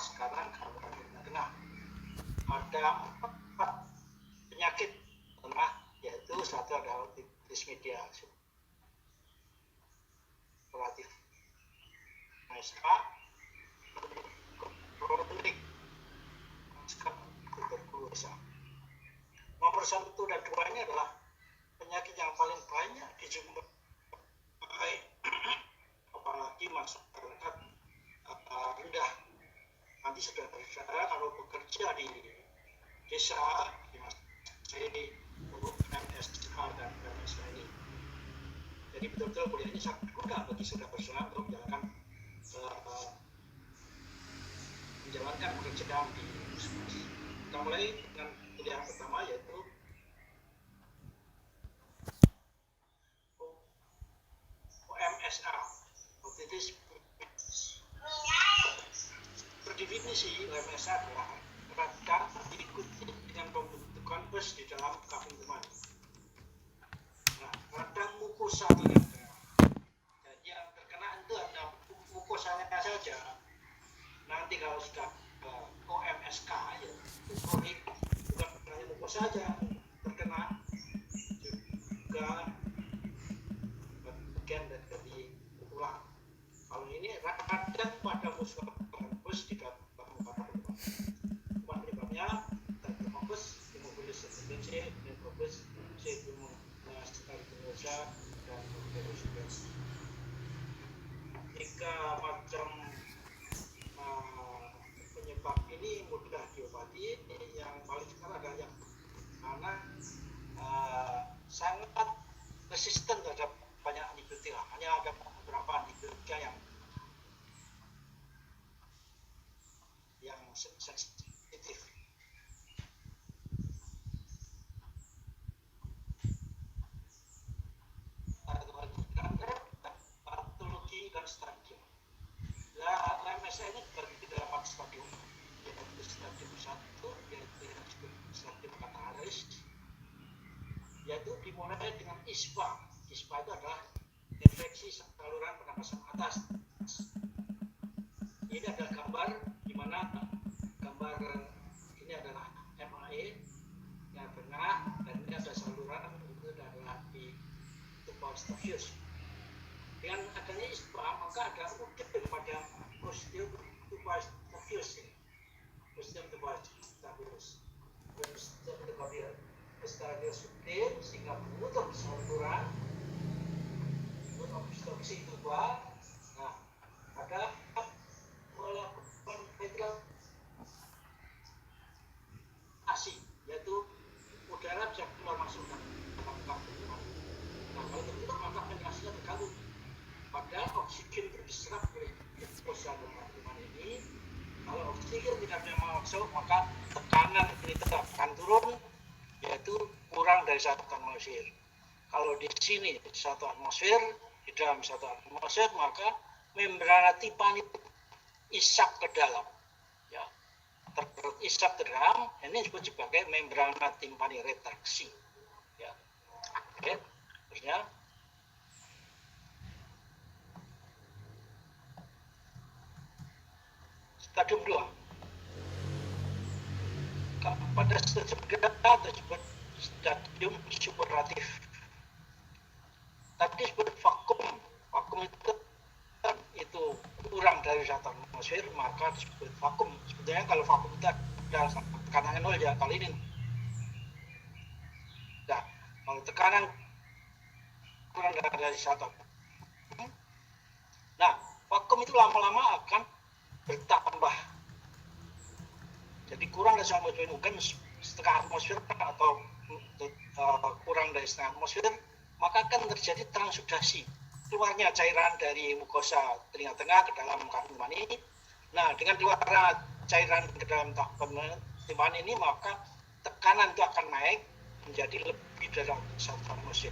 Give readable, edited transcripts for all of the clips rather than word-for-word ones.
sekarang gangguan tengah. Ada 4 penyakit tengah, yaitu satu adalah dismedia relatif MSA, kronik tuberkulosa. Nomor 1 dan 2 ini adalah penyakit yang paling banyak dijumpai, apalagi masyarakat rendah. Nanti saudara-saudara kalau bekerja di desa, di MSH dan MSH ini, jadi betul-betul kuliah ini sangat berguna bagi saudara-saudara untuk menjalankan pekerjaan di puskesmas. Kita mulai dengan kuliah yang pertama, yaitu OMSA, otitis. Berdefinisi, OMSA adalah radang diikuti dengan pembentukan bus di dalam kafing teman. Nah, radang mukosa terkena. Dan yang terkena itu hanya mukosanya saja. Nanti kalau sudah OMSK, ya kronik, bukan hanya mukosa saja terkena, juga bagian dari tulang. Kalau ini radang pada muskul bus di dalam penyebabnya termobus, imobilis sebenci, nekrobus, sebumosa, dan nekrobus. 3 macam penyebab ini mudah diobati. Yang paling sekarang adalah yang mana sangat resisten terhadap banyak antibiotika. Hanya ada beberapa antibiotika yang sensitif. Patologi dan stadium. MSA ini terbagi dalam 4 stadium, yaitu stadium 1, yaitu stadium kataris, yaitu dimulai dengan ISPA. ISPA itu adalah infeksi saluran pernapasan atas. Ini adalah gambar di mana gambar ini adalah MAE yang tengah, dan ini ada saluran, itu adalah di tubular staphyus. Dengan adanya ISPA, maka ada udem pada osteum tubular staphyus, osteum tubular staphyus, udem, sehingga menutup saluran, menutup obstruksi tubular. Nah, ada melakukan ventilasi, yaitu udara bisa keluar masuk ke dalam kafing. Nah, kalau tertutup maka ventilasinya terganggu. Padahal oksigen diserap oleh mukosa teman-teman ini. Kalau oksigen tidak masuk, maka tekanan ini tetap akan turun, yaitu kurang dari 1 atmosfer. Kalau di sini 1 atmosfer, di dalam 1 atmosfer, maka membrana timpani isap ke dalam. Ya, isap ke dalam, ini disebut sebagai membrana timpani retraksi. Ya, oke, terusnya. Stadium 2. Pada stadium 2 tersebut stadium superatif. Tadi disebut vakum. Vakum itu kurang dari 1 atmosfer, maka disebut vakum. Sebetulnya kalau vakum itu ada tekanannya 0 ya, kali ini. Nah, kalau tekanan kurang dari 1. Nah, vakum itu lama-lama akan bertambah. Jadi kurang dari 1 atmosfer, mungkin setengah atmosfer atau kurang dari setengah atmosfer, maka akan terjadi transudasi, keluarnya cairan dari mukosa telinga tengah ke dalam kafing timpani. Nah, dengan keluarnya cairan ke dalam kafing timpani ini, maka tekanan itu akan naik menjadi lebih dari 1 atmosfer.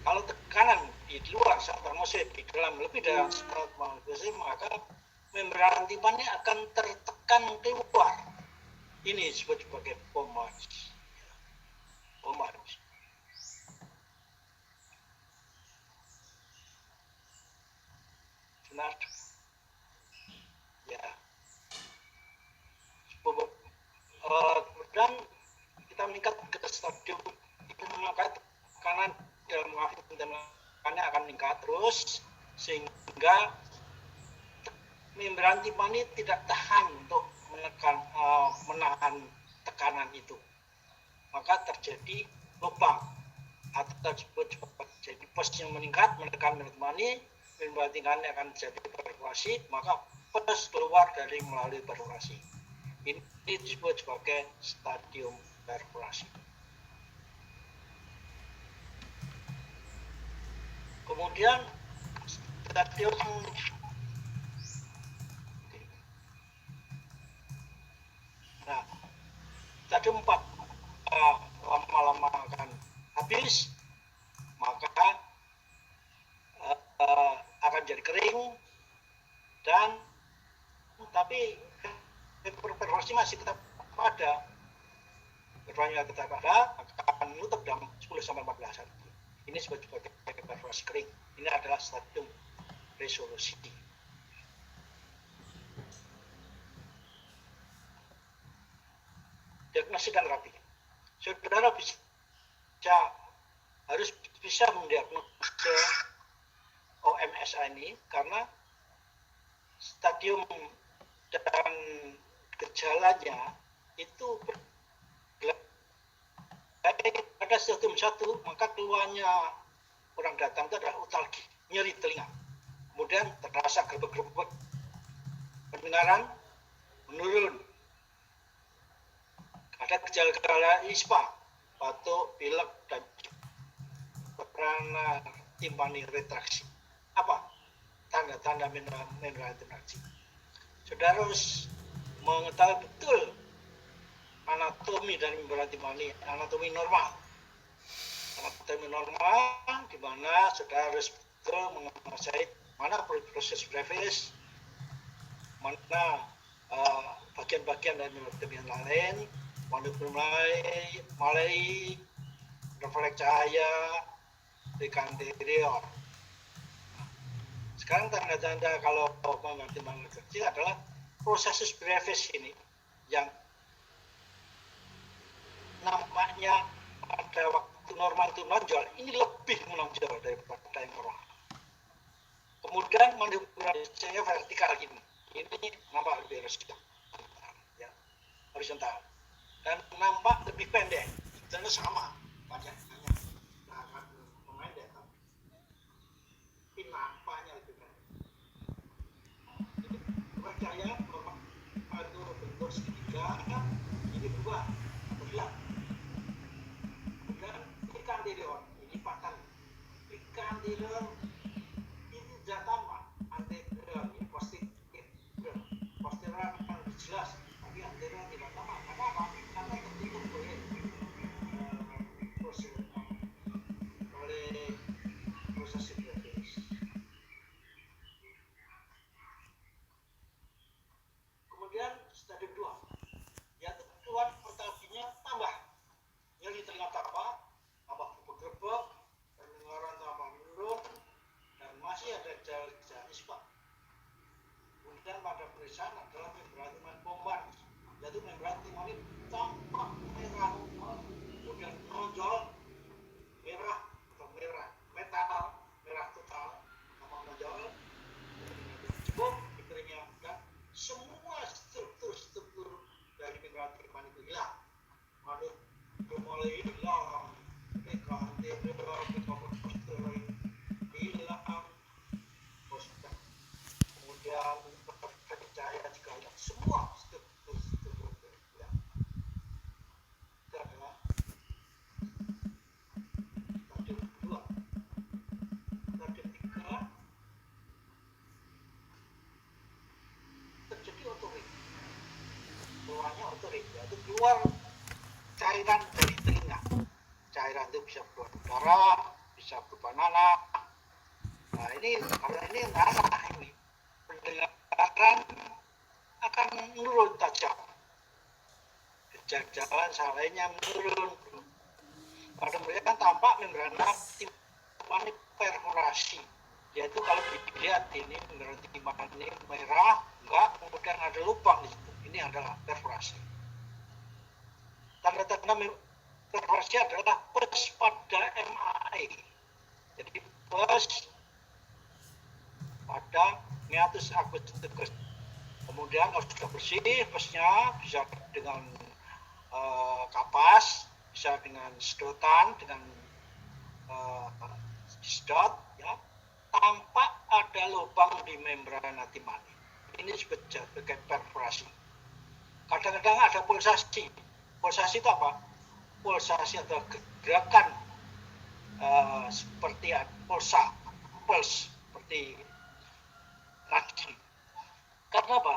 Kalau tekanan di luar 1 atmosfer, di dalam lebih dari 1 atmosfer, maka membran timpani akan tertekan keluar. Ini disebut sebagai pomage. Pomage. Benar? Ya. tekanannya akan meningkat terus sehingga membran timpani tidak tahan untuk menahan tekanan itu, maka terjadi lubang atau disebut jadi pus yang meningkat menekan membran timpani, membran timpani akan jadi perforasi, maka pus keluar dari melalui perforasi. Ini disebut sebagai stadium perforasi. Kemudian stadium stadium 4 lama-lama akan habis, maka akan jadi kering, dan tapi perforasi masih tetap ada. Perforasinya tetap ada, akan menutup dalam 10-14 hari. Ini sebagai perforasi kering. Ini adalah stadium resolusi. Diagnosis dan terapi. Saudara harus bisa mendiagnosis OMSA ini karena stadium dan gejalanya itu pada stadium 1, maka keluarnya orang datang itu adalah otalgi, nyeri telinga, kemudian terasa gerbek-gerbek, pendengaran menurun, ada gejala-gejala ISPA, batuk, pilek, dan pernah timpani retraksi. Apa tanda-tanda membran retraksi? Saudara harus mengetahui betul anatomi dari membran timpani, anatomi normal. Anatomi normal di mana saudara harus betul menguasai mana proses brevis, mana bagian-bagian dari membran yang lain, manipul malai, refleks cahaya, rekan anterior. Sekarang tanda-tanda kalau membran retraksi adalah proses brevis ini yang nampaknya pada waktu normal itu menonjol, ini lebih menonjol daripada yang normal. Kemudian manipulasinya vertikal ini nampak lebih horizontal, dan nampak lebih pendek, dan sama panjangnya, akan memendek, tapi nampaknya lebih pendek. Percaya itu bentuk segitiga, ini berubah berhilang. Kemudian ikan anterior ini patah, ikan anterior ini tidak tampak, anterior ini positif, posterior akan lebih jelas, tapi anterior tidak tampak. Karena apa? Karena tertutup oleh proses brevis. Kemudian stadium 2, yaitu keluar otalginya tambah, nyeri telinga tambah gerbek, pendengaran tambah menurun, dan masih ada gejala ISPA. Kemudian pada pemeriksaan adalah membran timpani bombar, yaitu membran timpani tampak merah, kemudian menonjol merah atau merah metal, merah total, sama menonjol, cukup dikeringnya, dan semua struktur dari membran timpani itu hilang. Mulai hilang, kemudian percaya jika semua struktur hilang. Itu adalah stadium 2. Stadium 3 terjadi otorik, keluarnya otorik, yaitu keluar cairan dari telinga. Cairan itu bisa berupa darah, bisa berupa nanah. Nah ini karena ini nanah ini, pendengaran akan menurun tajam, gejala lainnya menurun. Pada mereka tampak membran timpani perforasi, yaitu kalau dilihat ini membran timpani merah, enggak, kemudian ada lubang di situ. Ini adalah perforasi. Tanda-tanda perforasi adalah pus pada MAE. Jadi pes pada meatus Agustus. Kemudian kalau sudah bersih pesnya, bisa dengan kapas, bisa dengan sedotan, dengan sedot, ya, tanpa ada lubang di membran hati mani. Ini sebagai perforasi. Kadang-kadang ada pulsasi. Pulsasi itu apa? Pulsasi atau gerakan seperti pulsa, seperti nadi. Karena apa?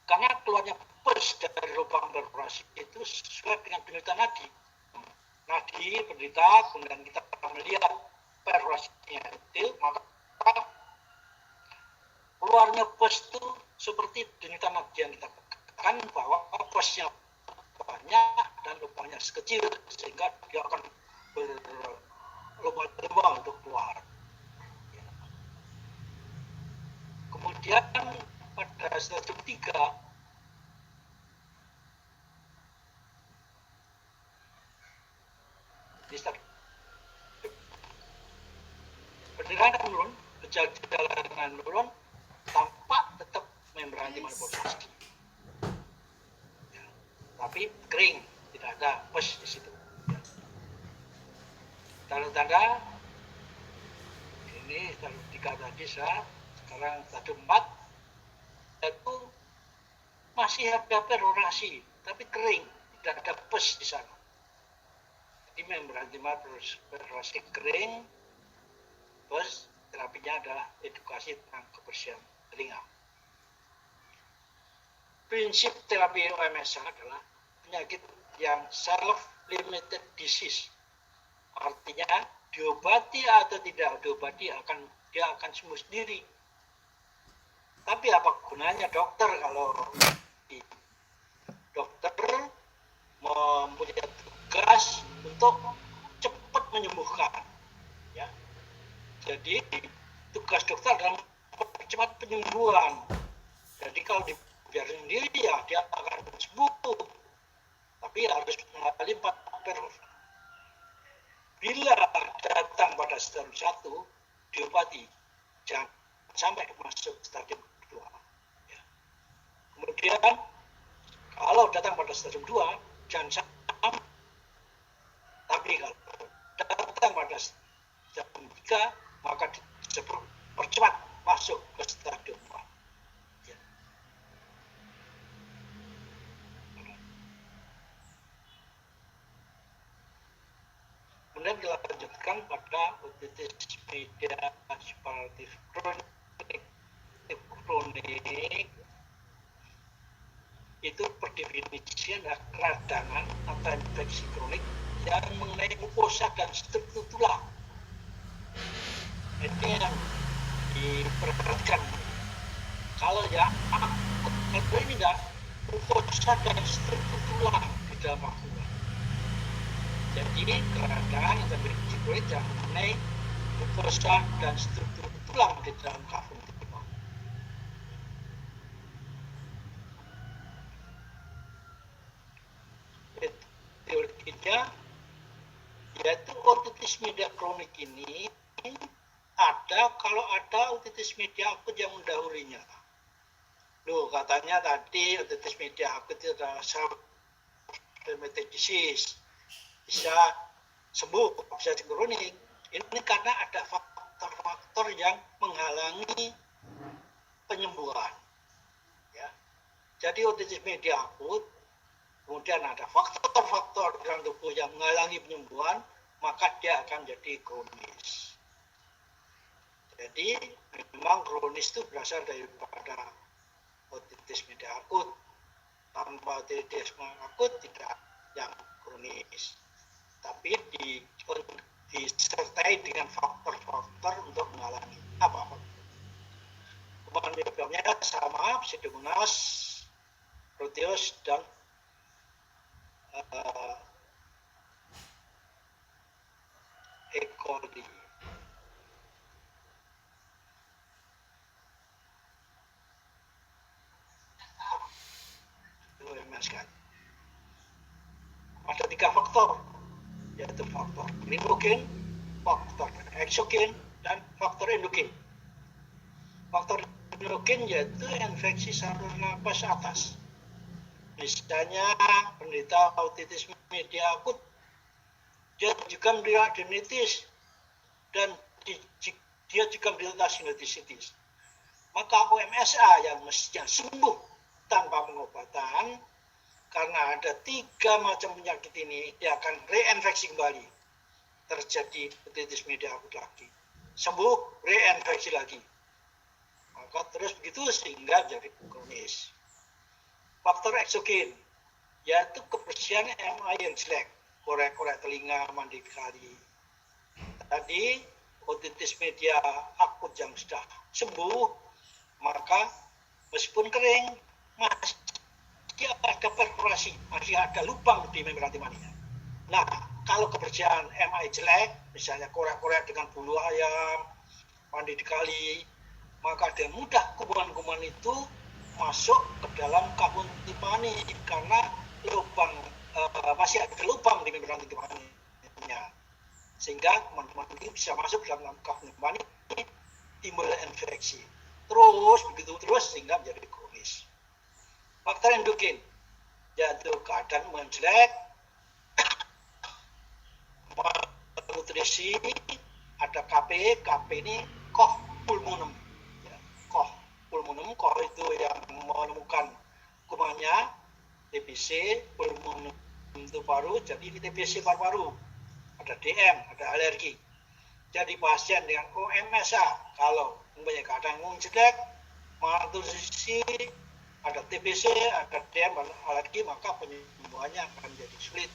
Karena keluarnya puls dari lubang perforasi itu sesuai dengan denyutan nadi. Nadi penderita, kemudian kita melihat perforasinya itu, maka keluarnya puls itu seperti denyutan nadi yang kita katakan bahwa pulsnya banyak dan lubangnya sekecil sehingga dia akan berlubang-lubang untuk keluar. Kemudian pada stadium 3 di stadium pendarahan menurun, gejala menurun, tampak tetap membran hati mani pulsasi. Tapi kering, tidak ada pus di situ. Tanda-tanda ini stadium 3 tadi sekarang stadium 4 itu masih ada perorasi, tapi kering, tidak ada pus di sana. Jadi membran hati mani perorasi kering, terus terapinya adalah edukasi tentang kebersihan telinga. Prinsip terapi OMSA adalah penyakit yang self-limited disease. Artinya diobati atau tidak diobati dia akan sembuh sendiri. Tapi apa gunanya dokter kalau dokter mempunyai tugas untuk cepat menyembuhkan, ya. Jadi tugas dokter adalah mempercepat penyembuhan. Jadi kalau biar sendiri ya dia akan sembuh, tapi harus melalui 4 bila datang pada stadium 1 diobati, jangan sampai masuk stadium 2, ya. Kemudian kalau datang pada stadium 2 jangan sampai, tapi kalau datang pada stadium 3 maka percepat masuk ke stadium 4. Kemudian kita lanjutkan pada otitis media separatif kronik. Itu per definisi adalah keradangan atau infeksi kronik yang mengenai mukosa dan struktur tulang. Ini yang diperhatikan. Kalau ya, kalau ini enggak, mukosa dan struktur tulang di dalam makula. Jadi keradangan atau infeksi kronik yang mengenai mukosa dan struktur tulang di dalam kafum tulang. Teorinya yaitu otitis media kronik ini kalau ada otitis media akut yang mendahulunya. Loh, katanya tadi otitis media akut itu adalah self-limited disease, bisa sembuh, bisa kronik. Ini karena ada faktor-faktor yang menghalangi penyembuhan, ya. Jadi otitis media akut, kemudian ada faktor-faktor dalam tubuh yang menghalangi penyembuhan, maka dia akan jadi kronis. Jadi memang kronis itu berasal daripada otitis media akut. Tanpa otitis media akut tidak yang kronis. Tapi disertai dengan faktor-faktor untuk menghalangi apa? Kemudian penyebabnya sama, Pseudomonas, Proteus, dan E. coli. Ada 3 faktor, yaitu faktor limogen, faktor eksogen, dan faktor endogen. Faktor endogen yaitu infeksi saluran nafas atas. Misalnya penderita otitis media akut, dia juga menderita adenitis dan dia juga menderita sinusitis. Maka OMSA yang mestinya sembuh tanpa pengobatan, karena ada 3 macam penyakit ini, dia akan reinfeksi kembali. Terjadi otitis media akut lagi. Sembuh, reinfeksi lagi. Maka terus begitu sehingga jadi kronis. Faktor eksogen, yaitu kebersihan MI yang jelek. Korek-korek telinga, mandi kali. Tadi, otitis media akut yang sudah sembuh, maka meskipun kering, masih ada perforasi, masih ada lubang di membran timaninya. Nah, kalau kebersihan MI jelek, misalnya korek-korek dengan bulu ayam, mandi di kali, maka dengan mudah kuman-kuman itu masuk ke dalam kabun timani karena lubang masih ada lubang di membran timaninya, sehingga kuman-kuman ini bisa masuk ke dalam kabun timani, timbul infeksi. Terus begitu terus sehingga menjadi kronis. Faktor endogen, yaitu keadaan menjelek, malnutrisi, ada KP ini koh pulmonum. Ya, koh pulmonum, koh itu yang menemukan kumannya, TBC, pulmonum itu paru, jadi TBC paru-paru. Ada DM, ada alergi. Jadi pasien dengan OMSA, kalau mempunyai keadaan jelek, malnutrisi, ada TBC, ada DM, alergi, maka penyembuhannya akan jadi sulit.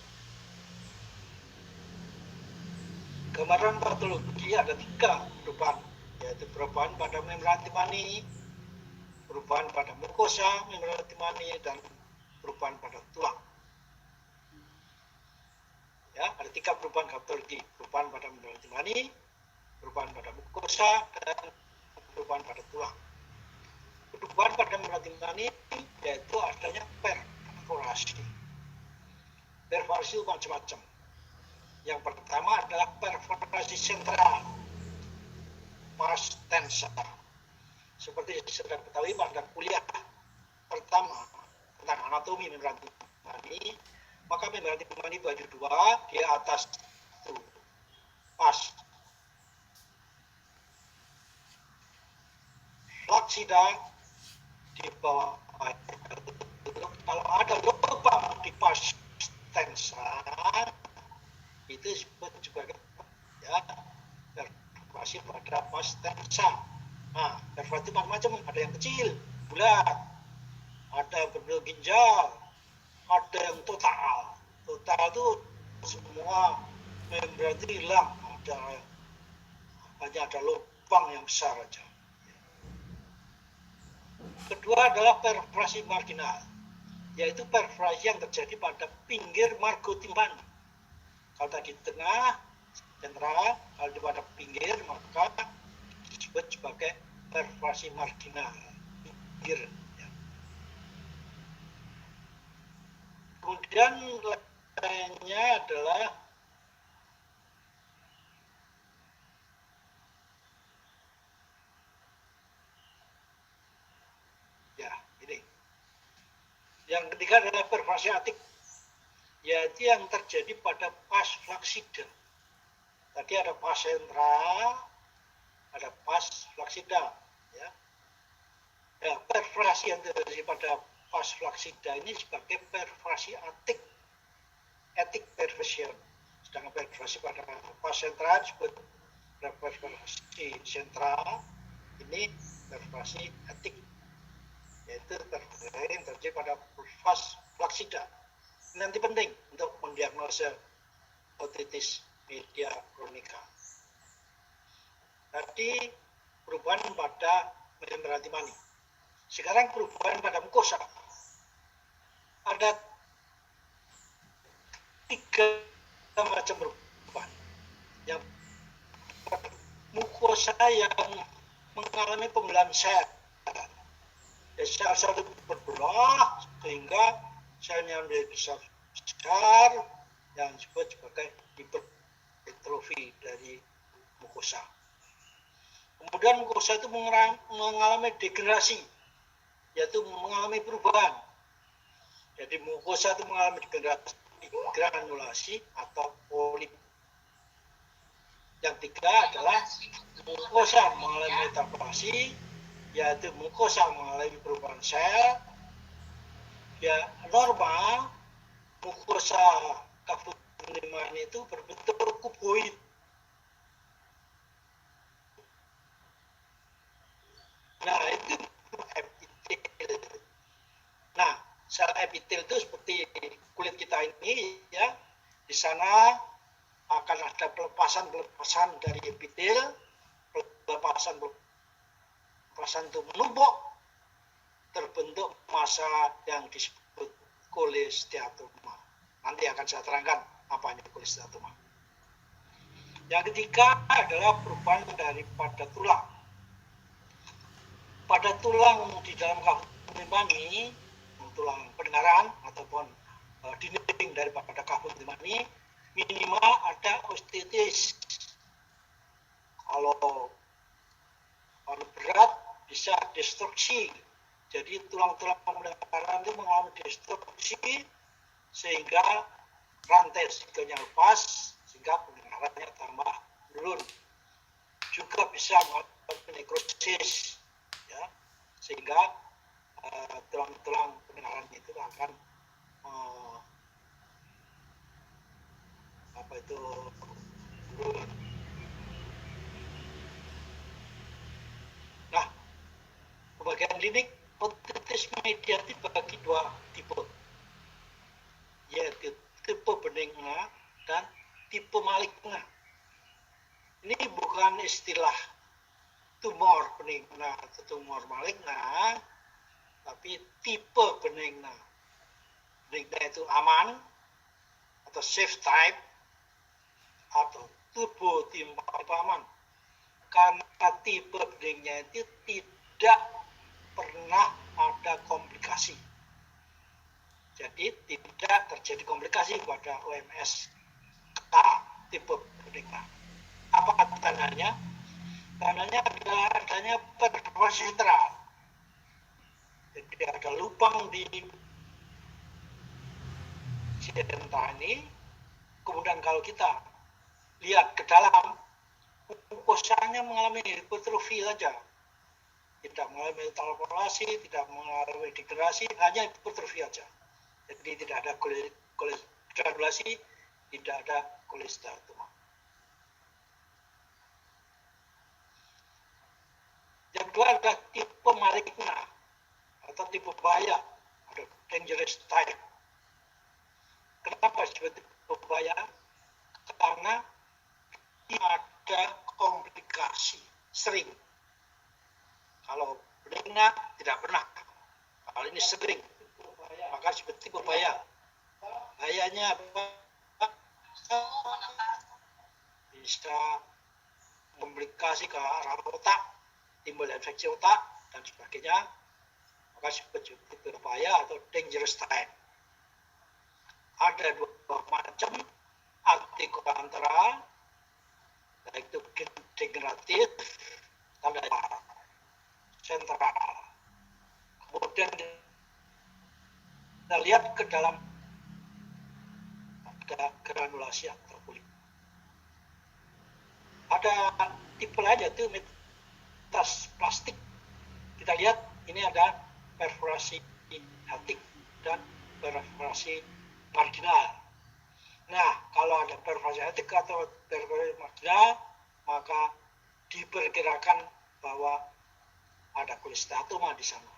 Gambaran patologi ada 3 perubahan, yaitu perubahan pada membran timani, perubahan pada mukosa membran timani, dan perubahan pada tulang. Ya, ada 3 perubahan patologi, perubahan pada membran timani, perubahan pada mukosa, dan perubahan pada tulang. Perubahan pada membran timani yaitu adanya perforasi. Perforasi itu macam-macam. Yang pertama adalah perforasi sentral, pars tensa. Seperti sudah ketahui pada kuliah pertama tentang anatomi membran timani, maka membran timani baju 2 di atas itu pars flaksida, di bawah. Kalau ada lubang di pars tensa, itu disebut sebagai ya perforasi pada pars tensa. Nah, perforasi macam-macam, ada yang kecil, bulat, ada bentuk ginjal, ada yang total. Total itu semua membran itu hilang, hanya ada lubang yang besar saja. Kedua adalah perforasi marginal, yaitu perforasi yang terjadi pada pinggir margo timpani. Kalau tadi tengah, sentral, kalau pada pinggir, maka disebut sebagai perforasi marginal, pinggir. Ya. Kemudian lainnya adalah yang ketiga adalah perforasi atik, yaitu yang terjadi pada pars flaksida. Tadi ada pars sentral, ada pars flaksida. Ya. Ya, perforasi yang terjadi pada pars flaksida ini sebagai perforasi atik, etik perfusion. Sedangkan perforasi pada pars sentral disebut perforasi sentral, ini perforasi etik, yaitu yang terjadi pada pars flaksida. Nanti penting untuk mendiagnosa otitis media kronika. Tadi perubahan pada membran timani. Sekarang perubahan pada mukosa. Ada 3 macam perubahan. Yang mukosa yang mengalami pembelahan sel. Sel-sel itu berbelah sehingga selnya menjadi besar yang disebut sebagai hipertrofi dari mukosa. Kemudian mukosa itu mengalami degenerasi, yaitu mengalami perubahan. Jadi mukosa itu mengalami degenerasi, granulasi atau polip. Yang tiga adalah mukosa mengalami metastasi, yaitu mukosa mengalami perubahan sel. Ya, normal mukosa kapsul pneumonia itu berbentuk kuboid. Nah, itu epitel. Nah, sel epitel itu seperti kulit kita ini, ya. Di sana akan ada pelepasan dari epitel, pelepasan itu menumpuk, terbentuk massa yang disebut kolesteatoma. Nanti akan saya terangkan apa ini kolesteatoma. Yang ketiga adalah perubahan daripada tulang. Pada tulang di dalam kapsul pneumonia, tulang pendengaran ataupun dinding daripada kapsul pneumonia, minimal ada osteitis. Kalau berat bisa destruksi. Jadi tulang-tulang pendengaran itu mengalami destruksi sehingga rantai sigelnya lepas, sehingga pendengarannya tambah menurun. Juga bisa mengalami nekrosis, ya, sehingga tulang-tulang pendengaran itu akan menurun. Nah, pembagian klinik otitis media dibagi dua tipe, yaitu tipe benigna dan tipe maligna. Ini bukan istilah tumor benigna atau tumor maligna, tapi tipe benigna. Benigna itu aman atau safe type atau turbo tipe aman. Karena tipe benigna itu tidak pernah ada komplikasi. Jadi tidak terjadi komplikasi pada OMS tipe benigna. Apa tandanya? Tandanya adalah adanya perforasi sentral. Jadi ada lubang di sentra ini. Kemudian kalau kita lihat ke dalam, mukosanya mengalami hipertrofi saja. Tidak mengalami metalopolasi, tidak mengalami degenerasi, hanya hipertrofi saja. Jadi tidak ada granulasi, tidak ada kolesteatoma. Yang kedua adalah tipe maligna atau tipe bahaya atau dangerous type. Kenapa disebut tipe bahaya? Karena ada komplikasi sering. Kalau benigna tidak pernah. Kalau ini sering, maka disebut tipe bahaya. Bahayanya apa? Bisa komplikasi ke arah otak, timbul infeksi otak dan sebagainya. Maka disebut tipe bahaya atau dangerous type. Ada dua macam antikolateral, yaitu degeneratif dan sentral. Kemudian kita lihat ke dalam granulasi atau kulit. Ada tipe lain yaitu metasplastik. Kita lihat ini ada perforasi hepatik dan perforasi marginal. Nah, kalau ada perforasi hepatik atau perforasi marginal, maka diperkirakan bahwa ada kolesteatoma di sana.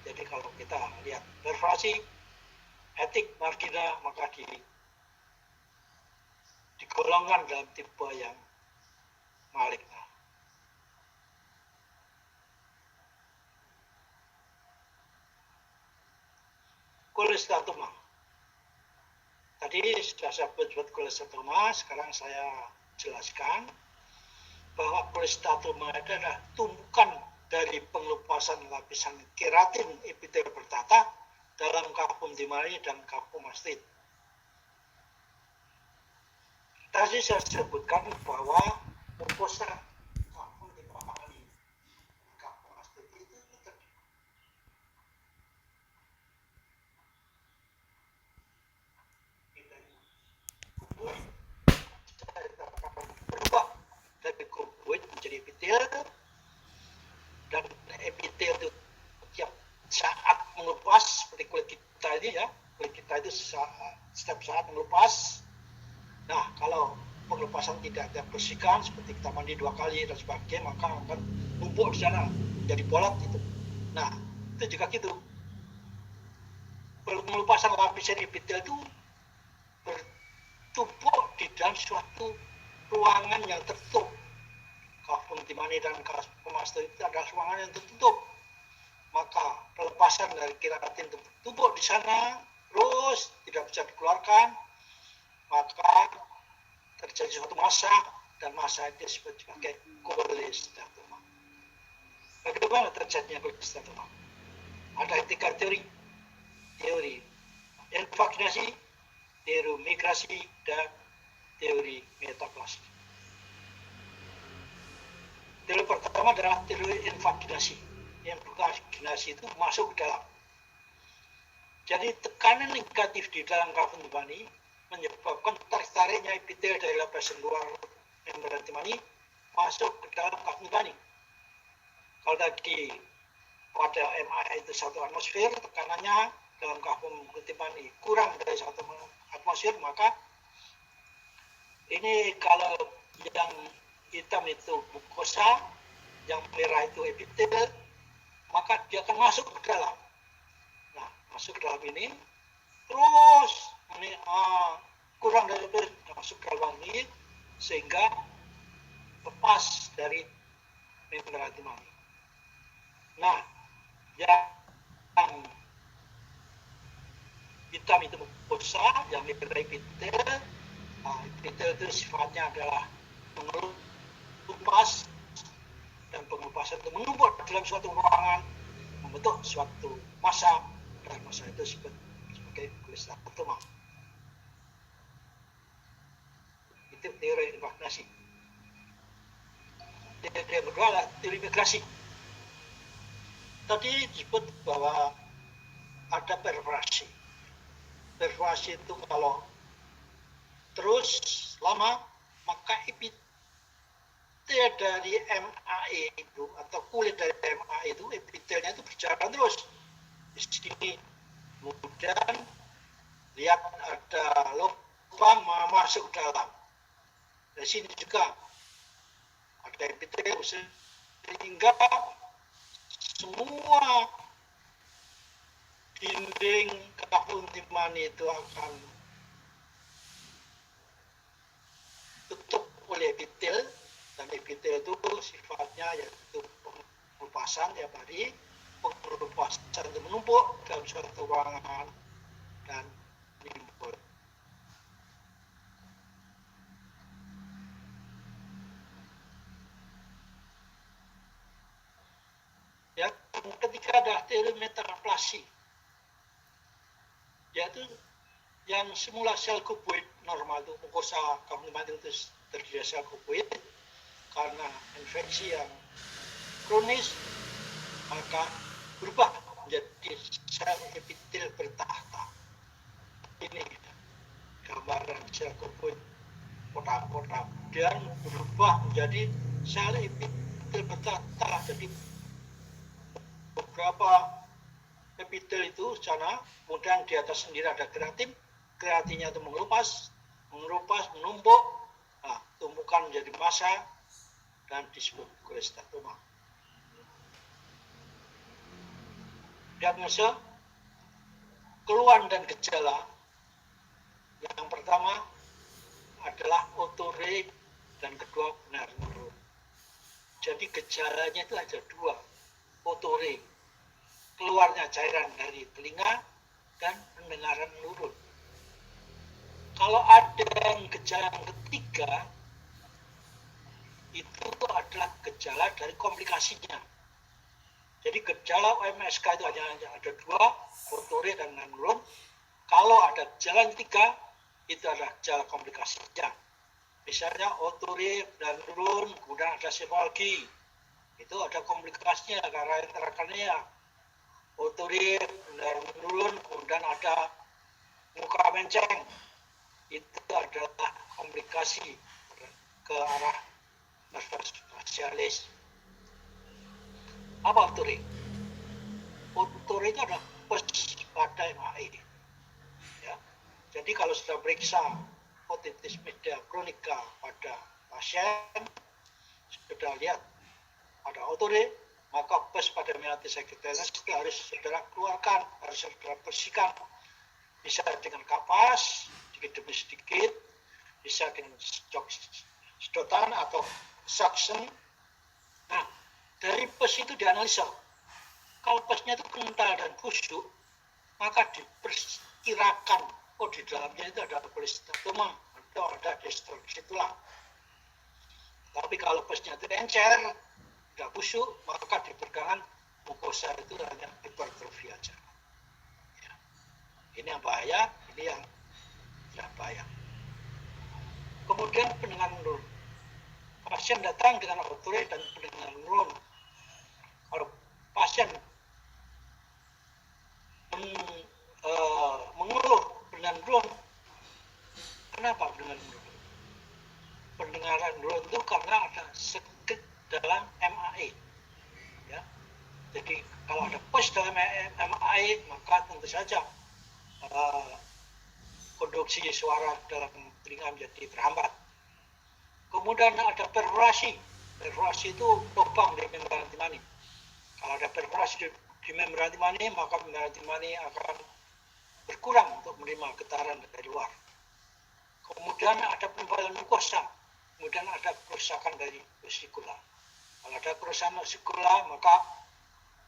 Jadi kalau kita lihat perforasi hepatik marginal, maka digolongkan dalam tipe yang maligna. Kolesteatoma. Tadi sudah saya sebut kolesteatoma, sekarang saya jelaskan bahwa kolesteatoma itu adalah tumpukan dari pengelupasan lapisan keratin epitel bertata dalam kapsul pneumonia dan kapsul mastid. Tadi saya sebutkan bahwa mukosa kapsul pneumonia melupas seperti kulit kita ini ya. Kulit kita itu setiap saat melupas. Nah, kalau pengelupasan tidak dibersihkan seperti kita mandi 2 kali dan sebagainya, maka akan numpuk di sana jadi bolot itu. Nah, itu juga gitu. Pengelupasan lapisan epitel itu bertumpuk di dalam suatu ruangan yang tertutup. Kafum timani dan kafum itu adalah ruangan yang tertutup. Maka pelepasan dari keratin itu bertumpuk di sana, terus tidak bisa dikeluarkan, maka terjadi suatu massa, dan massa itu disebut sebagai kolesterol. Bagaimana terjadinya kolesterol? Ada 3 teori invaginasi, teori migrasi, dan teori metaplastik. Teori pertama adalah teori invaginasi. Invaginasi itu masuk ke dalam. Jadi tekanan negatif di dalam kafum timani menyebabkan tarik-tariknya epitel dari lapisan luar membran timani masuk ke dalam kafum timani. Kalau tadi pada MA itu 1 atmosfer, tekanannya dalam kafum timani kurang dari 1 atmosfer, maka ini kalau yang hitam itu mukosa, yang merah itu epitel, maka dia akan masuk ke dalam. Nah, masuk ke dalam ini, terus ini kurang dari itu masuk ke dalam ini, sehingga lepas dari membran timani. Nah, yang hitam itu mukosa, yang merah epitel. Epitel itu sifatnya adalah mengelupas, dan pengelupasan itu menumpuk dalam suatu ruangan, membentuk suatu massa, dan massa itu disebut sebagai kolesterol. Itu teori invaginasi. Teori yang kedua adalah teori migrasi. Tadi disebut bahwa ada perforasi. Perforasi itu kalau terus lama, maka epitel dari MAE itu atau kulit dari MAE itu, epitelnya itu berjalan terus. Di sini kemudian lihat ada lubang masuk ke dalam. Di sini juga ada epitel, sehingga semua dinding kafum timani itu akan tutup oleh epitel, dan epitel itu sifatnya yaitu pengelupasan tiap hari. Pengelupasan itu menumpuk dalam suatu ruangan dan menimbul. Ya, ketiga adalah teori metaplasia, yaitu yang semula sel kuboid normal itu mukosa kafum timani itu terdiri sel kuboid, karena infeksi yang kronis maka berubah menjadi sel epitel bertahta. Ini gambaran sel kuboid kotak-kotak, dan berubah menjadi sel epitel bertahta. Jadi beberapa epitel itu sana, kemudian di atas sendiri ada keratin. Keratinnya itu mengelupas, menumpuk, tumpukan menjadi massa, dan disebut kolesterol. Diagnosa, keluhan dan gejala. Yang pertama adalah otore, dan kedua benar menurun. Jadi gejalanya itu ada 2. Otore, keluarnya cairan dari telinga, dan pendengaran menurun. Kalau ada gejala yang ketiga, itu adalah gejala dari komplikasinya. Jadi gejala OMSK itu hanya ada 2, otore dan menurun. Kalau ada gejala yang ketiga, itu adalah gejala komplikasinya. Misalnya otore dan menurun, kemudian ada sefalgi, itu ada komplikasinya karena intrakranial. Otore dan menurun, kemudian ada muka menceng, itu adalah komplikasi ke arah nervus facialis. Apa otore? Otore itu adalah periksa otitis media kronika pada pasien, sudah lihat ada outore, maka pus pada meningitis acutaneous itu harus saudara keluarkan, harus saudara bersihkan. Bisa dengan kapas, sedikit demi sedikit, bisa dengan sedotan atau suction. Nah, dari pus itu dianalisa. Kalau pusnya itu kental dan busuk, maka diperkirakan, oh di dalamnya itu ada cholesteatoma atau ada destruksi tulang. Tapi kalau pusnya itu encer, tidak busuk, maka diperkirakan mukosa itu hanya hipertrofi aja. Ya. Ini yang bahaya, ini yang tidak bahaya. Kemudian pendengaran nurun. Pasien datang dengan outore dan pendengaran nurun. Kalau pasien mengeluh pendengaran nurun, kenapa pendengaran nurun? Pendengaran nurun itu karena ada sakit dalam MAE. Ya. Jadi kalau ada pus dalam MAE, maka tentu saja konduksi suara dalam telinga menjadi terhambat. Kemudian ada perforasi. Perforasi itu lubang di membran timani. Kalau ada perforasi di membran timani, maka membran timani akan berkurang untuk menerima getaran dari luar. Kemudian ada penebalan mukosa. Kemudian ada kerusakan dari vesikula. Kalau ada kerusakan vesikula, maka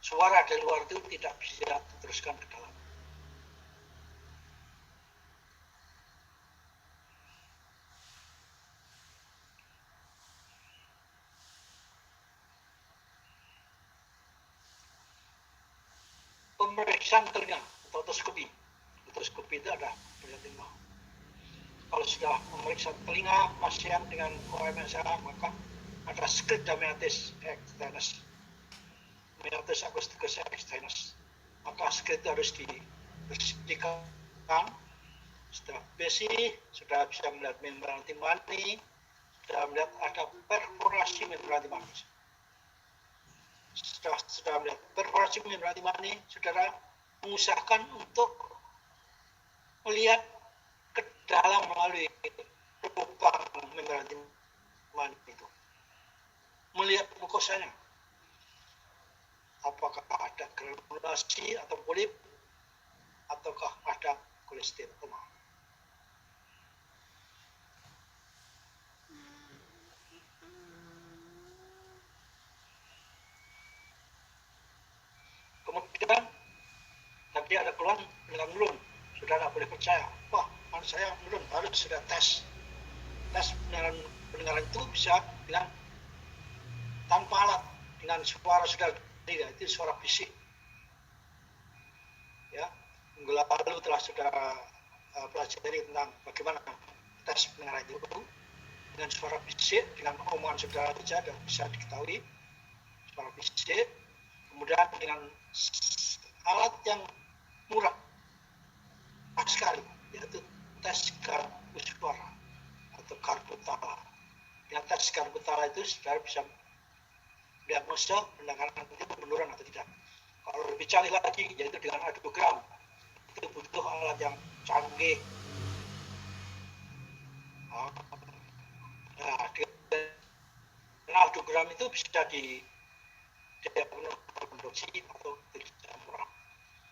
suara dari luar itu tidak bisa diteruskan ke dalam. Pemeriksaan telinga atau otoskopi. Otoskopi itu ada telinga. Kalau sudah memeriksa telinga pasien dengan OMSA, maka ada scripta meningitis externus, meningitis acousticus externus. Maka script harus dibersihkan. Setelah bersih, sudah bisa melihat membran timani, sudah melihat ada perforasi membran timani. Sudah melihat perforasi membran timani, saudara mengusahakan untuk melihat ke dalam melalui lubang membran timani itu, melihat mukosanya, apakah ada granulasi atau polip, ataukah ada cholesteatoma. Kemudian tadi ada keluhan dengan nurun, saudara boleh percaya, wah saya nurun, harus sudah tes pendengaran itu bisa dengan tanpa alat, dengan suara sudah tidak, itu suara bisik. Ya, minggu lalu telah saudara pelajari tentang bagaimana tes pendengaran itu dengan suara bisik, dengan omongan saudara saja dan bisa diketahui suara bisik. Kemudian dengan alat yang murah sekali, yaitu tes garpu suara atau garpu tala. Dengan tes garpu tala itu saudara bisa diagnosa pendengaran itu menurun atau tidak. Kalau lebih canggih lagi, yaitu dengan audiogram, itu butuh alat yang canggih. Nah, dengan audiogram itu bisa diagnosi atau tidak murah.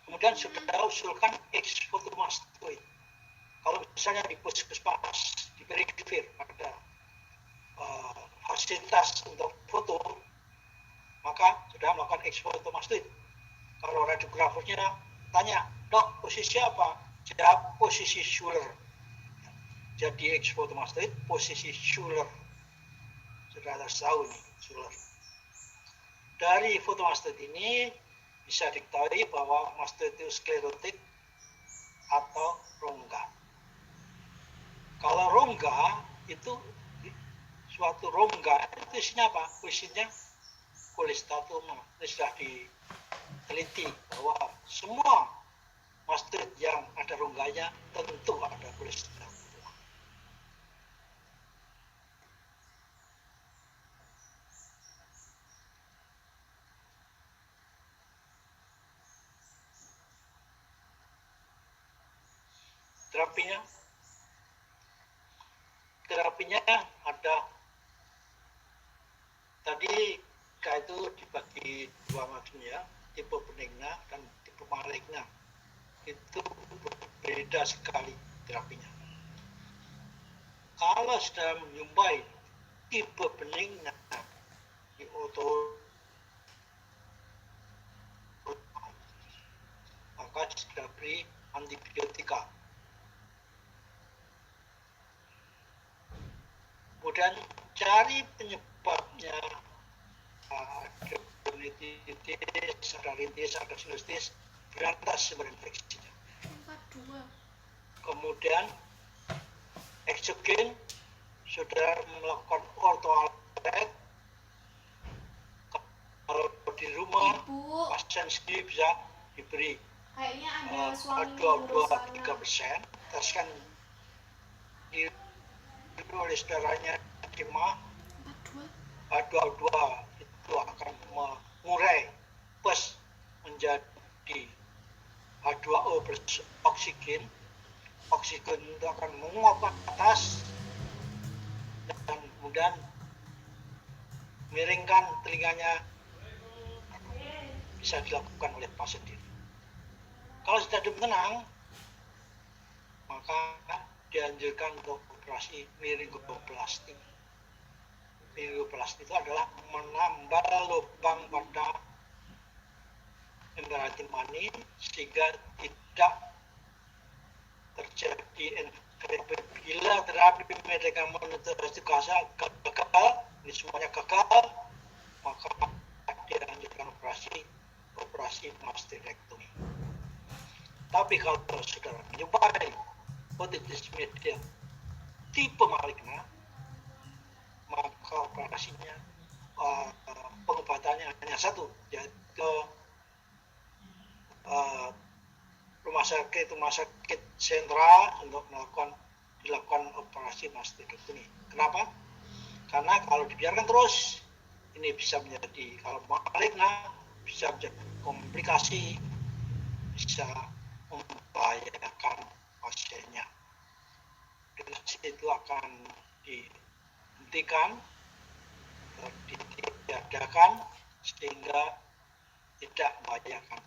Kemudian saudara usulkan exfotomastoid. Kalau misalnya di puskesmas, di perifer ada fasilitas untuk foto, maka sudah melakukan exfotomastoid. Kalau radiografernya tanya, dok posisi apa? Jawab posisi Schuller. Jadi exfotomastoid posisi Schuller. Sudah harus tahu nih Schuller. Dari fotomastoid ini bisa diketahui bahwa mastoid itu sklerotik atau rongga. Kalau rongga itu suatu rongga itu isinya apa? Isinya cholesteatoma. Ini sudah diteliti bahwa semua mastoid yang ada rongganya tentu ada cholesteatoma. Terapinya di dua macamnya, tipe benigna dan tipe maligna. Itu berbeda sekali terapinya. Kalau sudah menyumpai tipe benigna di maka sudah beri antibiotika. Kemudian cari penyebabnya, ada dermatitis, ada rintis, ada sinusitis, berantas sumber infeksinya. Kemudian eksogen sudah melakukan ortoalet. Kalau di rumah pasien sendiri bisa diberi kayaknya ada suami 22-3%, teskan di oleh saudaranya Dima, 22 itu akan mengurai plus menjadi H2O plus oksigen. Oksigen itu akan menguap ke atas dan kemudian miringkan telinganya, bisa dilakukan oleh pasien sendiri. Kalau sudah tenang, maka dianjurkan untuk operasi miringoplastik. Miringoplastik itu adalah menambah lubang pada membran hati mani sehingga tidak terjadi infeksi. Bila terapi medikamen itu gagal, ini semuanya gagal, maka dianjurkan operasi mastectomy. Tapi kalau saudara menyumpai otitis media tipe maligna, maka operasinya, pengobatannya hanya satu, yaitu rumah sakit sentral untuk dilakukan operasi mastectomy. Kenapa? Karena kalau dibiarkan terus, ini bisa menjadi, kalau maligna bisa menjadi komplikasi, bisa membahayakan pasiennya. Operasi itu akan dihentikan, ditiadakan sehingga tidak membahayakan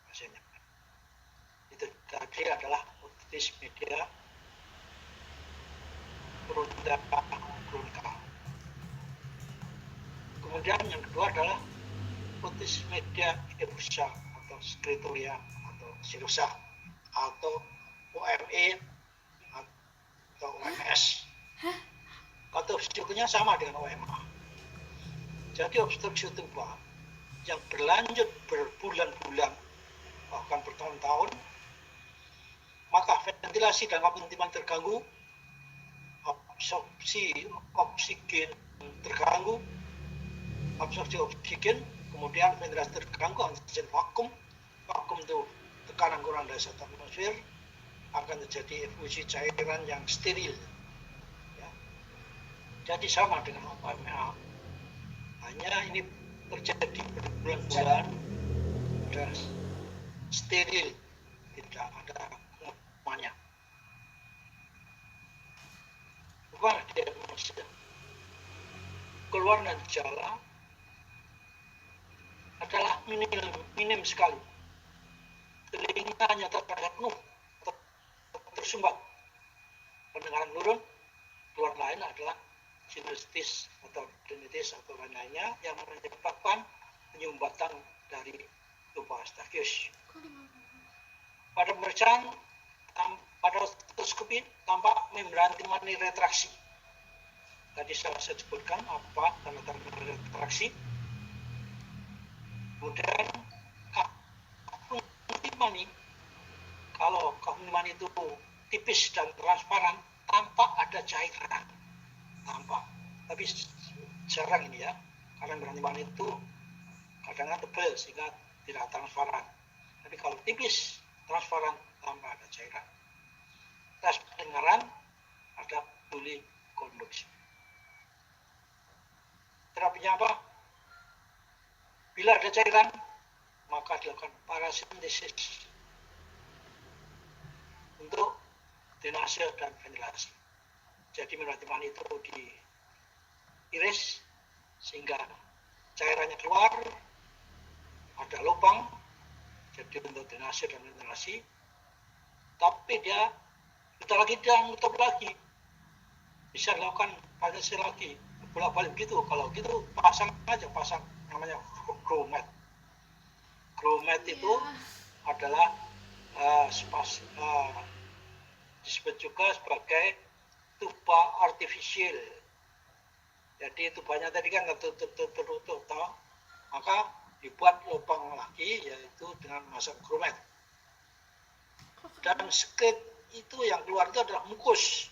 pasiennya. Itu tadi adalah otitis media kronika. Kemudian yang kedua adalah otitis media diffusa atau skritoria atau sinusa atau OME atau OMS. Atau obstruknya sama dengan OMA. Jadi obstruksi tuba yang berlanjut berbulan-bulan bahkan bertahun-tahun, maka ventilasi dan penciuman terganggu, absorpsi oksigen terganggu, kemudian ventilasi terganggu, oksigen vakum itu tekanan kurang dari 1 atmosfer, akan terjadi efusi cairan yang steril. Ya. Jadi sama dengan OMA, hanya ini terjadi berbulan-bulan dan steril, tidak ada kumannya. Bagaimana diagnosa? Keluar dan gejala adalah minim sekali. Telinganya terkadang penuh, tersumbat. Pendengaran menurun. Keluar lain adalah sinusitis atau rinitis atau lain-lainnya yang menyebabkan penyumbatan dari tuba staffius. Pada pemeriksaan, pada otoskopi tampak membran timani retraksi. Tadi saya sebutkan apa tanda-tanda retraksi. Kemudian kapung timani, kalau kapung timani itu tipis dan transparan, tampak ada cairan, tampak. Tapi jarang ini ya, karena membran timani itu kadang-kadang tebal sehingga tidak transparan. Tapi kalau tipis, transparan, tanpa ada cairan. Tes pendengaran ada polikonduksi. Terapinya apa? Bila ada cairan, maka dilakukan parasintesis untuk drainase dan ventilasi. Jadi membran timani itu diiris sehingga cairannya keluar, ada lubang, jadi untuk drainase dan ventilasi, tapi dia nutup lagi, bisa dilakukan variasi lagi, bolak-balik gitu. Kalau gitu pasang namanya grommet. Grommet itu adalah disebut juga sebagai tuba artifisial. Jadi tubanya tadi kan tertutup, maka dibuat lubang lagi, yaitu dengan memasang grommet. Dan skate itu yang keluar itu adalah mukus,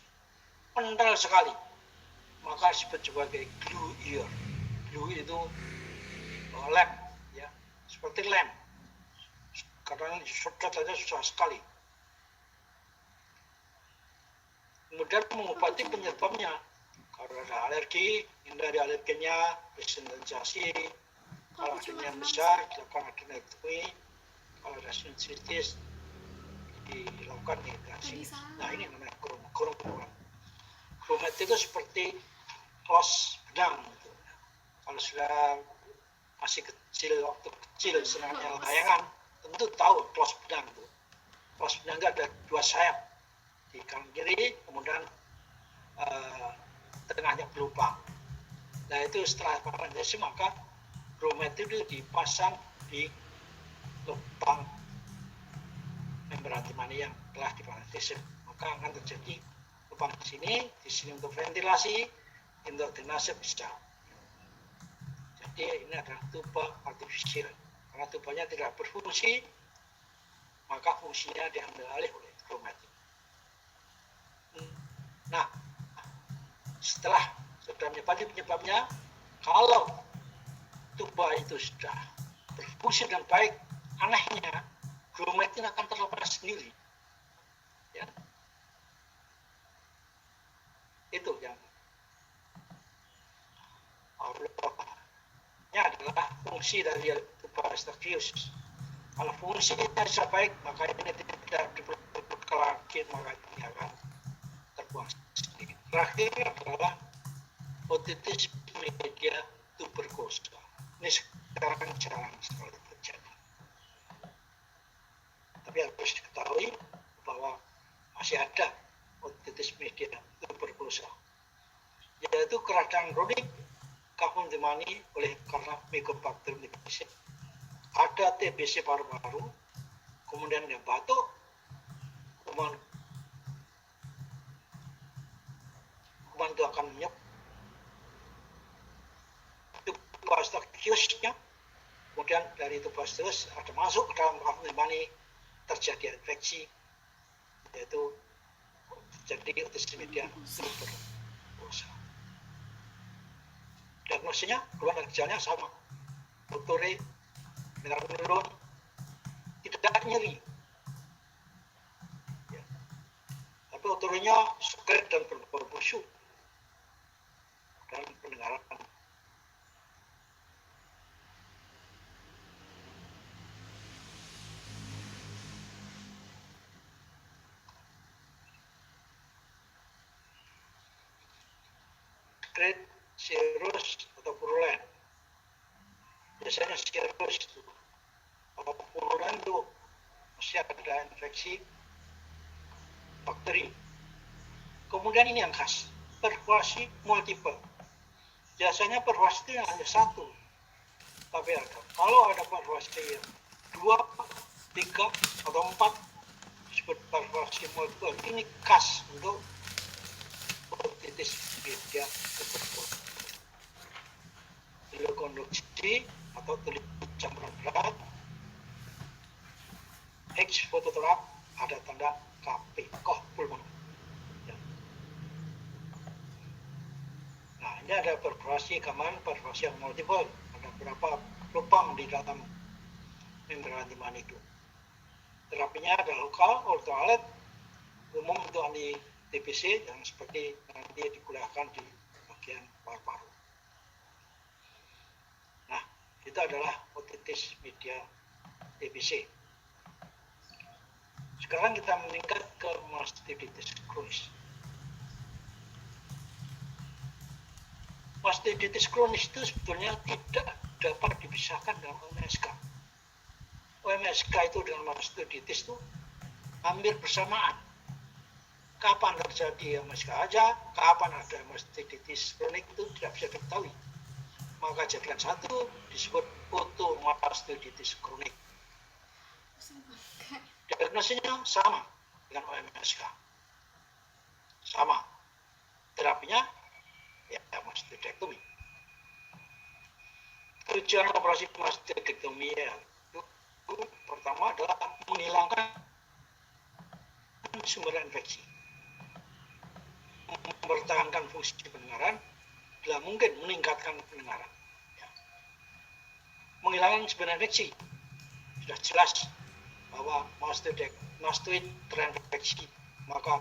kental sekali, maka disebut sebagai glue ear. Glue itu lem, ya, seperti lem, karena disedot saja susah sekali. Kemudian mengobati penyebabnya. Kalau ada alergi, hindari alerginya, desensitisasi. Kalau adanya besar, dilakukan adenoidektomi. Kalau ada sinusitis, dilakukan irigasi. Nah, ini namanya grommet. Grommet itu seperti klos benang. Gitu. Kalau sudah masih kecil, waktu kecil senangnya layangan, tentu tahu klos benang itu. Klos benang itu ada 2 sayap, di kanan kiri, kemudian tengahnya berlubang. Nah, itu setelah parentesi, maka grommet itu dipasang di lubang membran antimani yang telah diparentesi, maka akan terjadi lubang di sini untuk ventilasi, untuk drainase bisa. Jadi ini adalah tuba artifisial. Karena tubanya tidak berfungsi, maka fungsinya diambil alih oleh grommet. Nah, setelah sudah menyebabkan penyebabnya, kalau tuba itu sudah berfungsi dengan baik, anehnya grommet ini akan terlepas sendiri. Ya. Itu yang ini adalah fungsi dari tuba Eustachius. Kalau fungsinya sudah baik, maka ini tidak diperlukan lagi, maka ini akan terbuang sendiri. Terakhir adalah otitis media tuberkulosa. Ini sekarang jarang sekali terjadi. Tapi harus diketahui bahwa masih ada otitis media tuberkulosa, yaitu keradang kronik kahun dimani oleh karena Mycobacterium TBC. Ada TBC paru-paru, kemudian dia batuk, kuman itu akan menyep tuba Eustachius-nya, kemudian dari tuba Eustachius ada masuk ke dalam kahun dimani, terjadi infeksi, yaitu terjadi otitis media tuberkulosa. Diagnosisnya, keluhan dan gejalanya sama, otore, menurun, tidak nyeri, ya. Tapi otorenya sekret dan berbau busuk dan pendengaran. Sekret, serus atau purulen. Biasanya serus itu. Kalau purulen itu masih ada infeksi bakteri. Kemudian ini yang khas, perforasi multiple. Biasanya perforasi itu hanya satu, tapi kalau ada perforasi yang 2, 3, atau 4, disebut perforasi multiple. Ini khas untuk otitis media tuberkulosa. Leukoinduksi atau tulis campuran berat, X fototerap, ada tanda KP, koh pulmoner. Ya. Nah, ini ada perforasi gaman, perforasi yang multiple, ada berapa lubang di dalam membran antimani itu. Terapinya ada lokal, ultraviolet, umum untuk anti TBC yang seperti nanti dikuliahkan di bagian paru-paru. Nah, itu adalah otitis media TBC. Sekarang kita meningkat ke mastitis kronis. Mastitis kronis itu sebetulnya tidak dapat dipisahkan dengan MSK. OMSK itu dengan mastoiditis itu hampir bersamaan. Kapan terjadi OMSK aja, kapan ada mastoiditis kronik itu tidak bisa diketahui. Maka jadikan satu disebut otomastoiditis kronik. Diagnosisnya sama dengan OMSK. Sama. Terapinya ya mastoidektomi. Tujuan operasi mastoidektomi itu pertama adalah menghilangkan sumber infeksi, mempertahankan fungsi pendengaran, bila mungkin meningkatkan pendengaran. Ya. Menghilangkan sumber infeksi sudah jelas bahwa mastoid terinfeksi, maka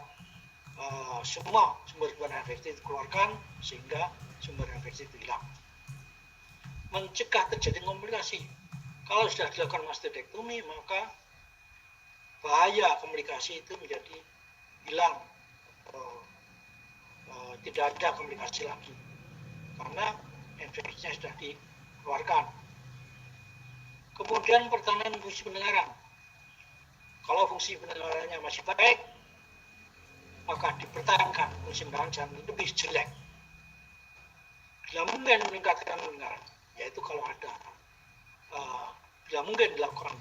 semua sumber infeksi dikeluarkan sehingga sumber infeksi itu hilang. Mencegah terjadi komplikasi. Kalau sudah dilakukan mastoidektomi, maka bahaya komplikasi itu menjadi hilang, tidak ada komplikasi lagi karena infeksinya sudah dikeluarkan. Kemudian pertahanan fungsi pendengaran. Kalau fungsi pendengarannya masih baik, maka dipertahankan fungsi pendengaran jangan lebih jelek. Bila mungkin meningkatkan pendengaran, yaitu kalau ada bila mungkin dilakukan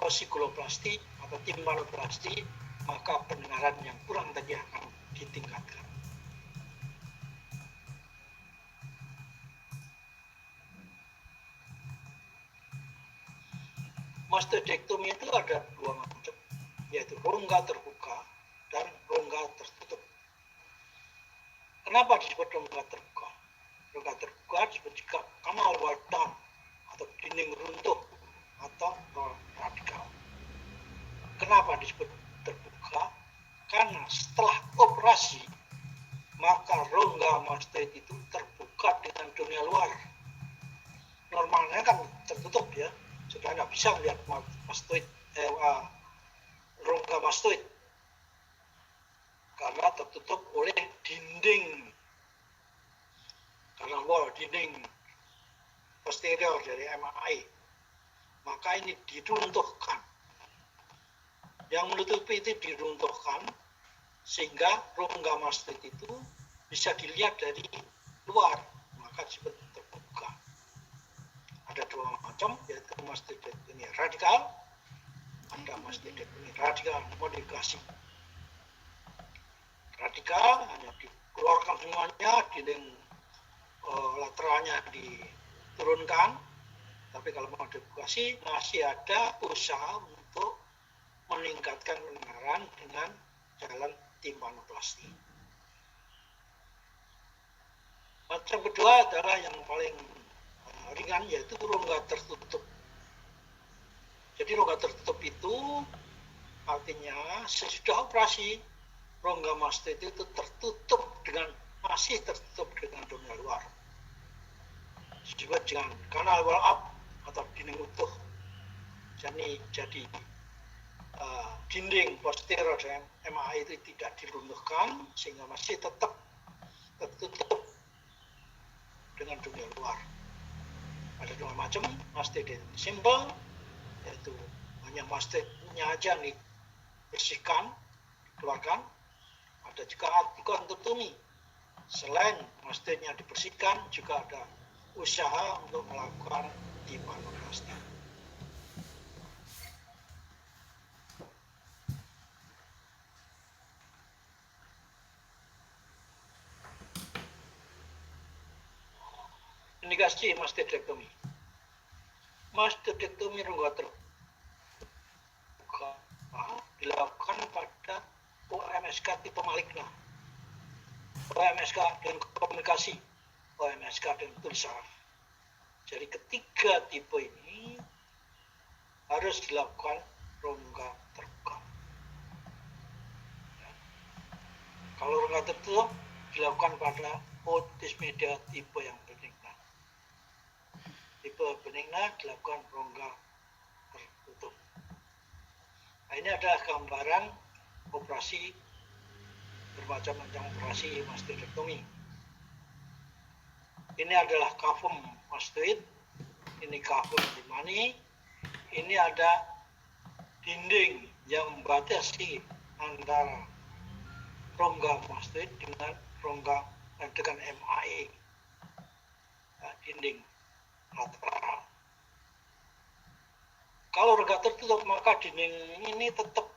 osiguloplasti atau timpanoplasti, maka pendengaran yang kurang tadi akan ditingkatkan. Mastoidektomi itu ada dua macam, yaitu rongga terbuka dan rongga tertutup. Kenapa disebut rongga terbuka? Rongga terbuka disebut juga kanal Walton atau dinding runtuh atau radikal. Kenapa disebut terbuka? Karena setelah operasi, maka rongga mastoid itu terbuka dengan dunia luar. Normalnya kan tertutup ya, sudah nggak bisa melihat mastoid, rongga mastoid karena tertutup oleh dinding kanal wall, dinding posterior dari MAI. Maka ini diruntuhkan. Yang menutupi itu diruntuhkan sehingga rongga mastoid itu bisa dilihat dari luar, maka disebut terbuka. Ada dua macam, yaitu mastoidektomi radikal, ada mastoidektomi radikal modifikasi. Radikal hanya dikeluarkan semuanya, dinding lateralnya diturunkan, tapi kalau modifikasi masih ada usaha untuk meningkatkan pendengaran dengan jalan timpanoplasti. Macam kedua adalah yang paling ringan, yaitu rongga tertutup. Jadi rongga tertutup itu artinya sesudah operasi rongga mastoid itu masih tertutup dengan dunia luar. Disebut dengan kanal wall up atau dinding utuh. Jadi dinding posterior dan MAI itu tidak diruntuhkan sehingga masih tetap tertutup dengan dunia luar. Ada dua macam, mastoid simple, yaitu hanya mastoidnya aja nih bersihkan, dikeluarkan. Ada juga adikontotomi, selain mastoidnya dibersihkan juga ada usaha untuk melakukan timpanoplasti. Indikasi mastoidektomi. Mastoidektomi rongga terbuka dilakukan pada OMSK tipe maligna, OMSK dengan komunikasi, OMSK dengan tulisan. Jadi ketiga tipe ini harus dilakukan rongga terbuka. Kalau rongga tertutup dilakukan pada otis media tipe yang benigna. Tipe benigna dilakukan rongga tertutup. Nah, ini adalah gambaran operasi, bermacam-macam operasi mastoidektomi. Ini adalah kavum mastoid, ini kavum limani, ini ada dinding yang membatasi antara rongga mastoid dengan rongga dengan MAE, dinding lateral. Kalau rongga tertutup maka dinding ini tetap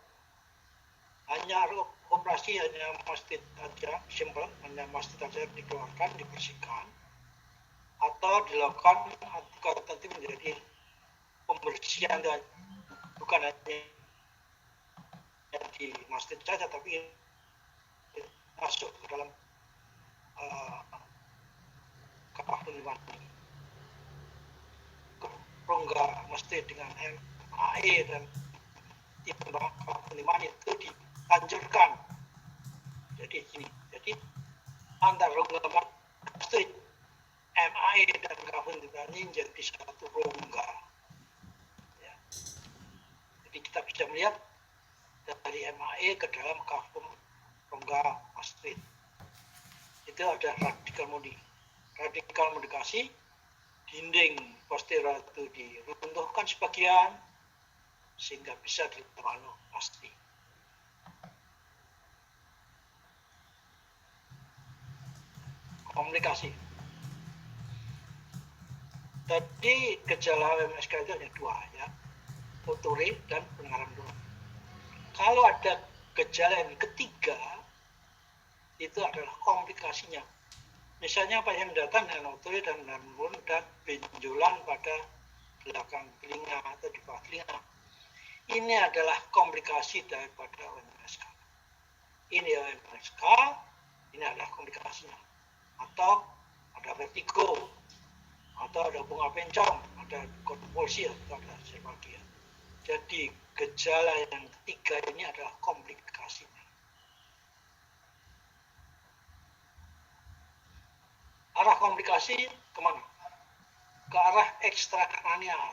hanya operasi hanya mastoid saja, simple, hanya mastoid saja dikeluarkan, dibersihkan, atau dilakukan nanti menjadi pembersihan dan bukan hanya di mastoid saja tapi masuk ke dalam kawah penyimpan rongga mastoid dengan MAE dan timbang kawah penyimpan itu dihancurkan. Jadi gini, jadi antara rongga mastoid, MAE dan kawah penyimpan ini menjadi satu rongga. Ya. Jadi kita bisa melihat dari MAE ke dalam kawah rongga mastoid. Itu ada radikal modifikasi, dinding posterior itu diruntuhkan sebagian sehingga bisa ditemukan pasti. Komunikasi. Tadi gejala MSK itu hanya dua ya, tuturing dan pendengaran doang. Kalau ada gejala yang ketiga, itu adalah komplikasinya. Misalnya pasien datang dengan otorit dan menurun dan benjolan pada belakang telinga atau di bawah telinga. Ini adalah komplikasi daripada OMSK. Ini OMSK, ini adalah komplikasinya. Atau ada vertigo, atau ada bunga bencong, ada konvulsi, atau ada serbagia. Jadi gejala yang ketiga ini adalah komplikasinya. Arah komplikasi kemana? Ke arah ekstrakranial,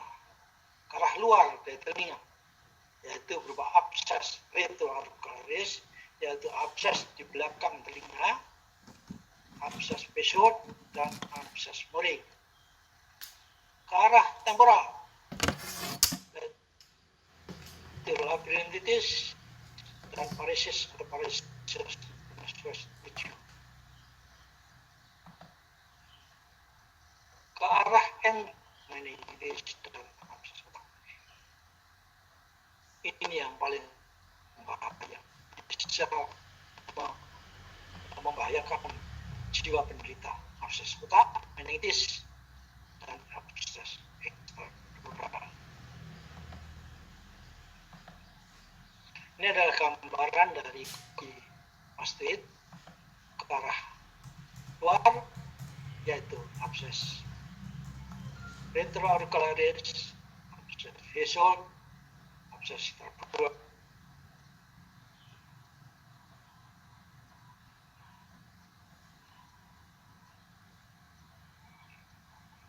ke arah luar dari telinga, yaitu berupa abses retroauricularis, yaitu abses di belakang telinga, abses vesor dan abses morik. Ke arah temporal, yaitu labyrinthitis dan paresis atau paresis tujuh. Ke arah meningitis dan abses otak. Ini yang paling berbahaya, bisa membahayakan jiwa penderita abses otak, meningitis dan abses ekstradural. Ini adalah gambaran dari mastoid ke arah luar, yaitu abses retroauricularis, abses vesor, abses terbuka.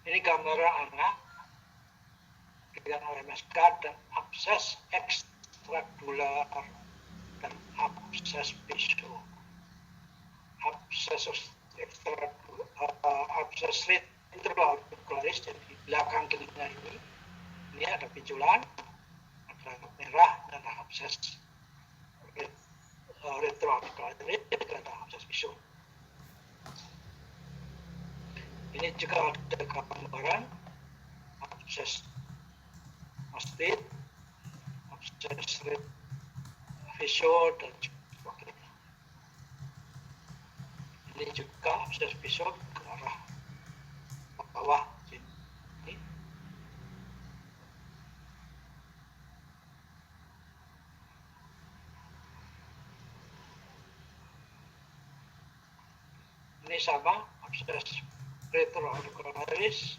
Ini gambaran anak dengan OMSK dan abses ekstradular dan abses vesor. Abses retroauricularis di belakang telinga ini ada benjolan, ada merah dan ada abses retroauricularis dan ada abses vesor. Ini juga ada gambaran abses mastoid, abses vesor dan sebagainya. Ini juga abses vesor ke arah bawah ini. Ini sama abses retroauricularis,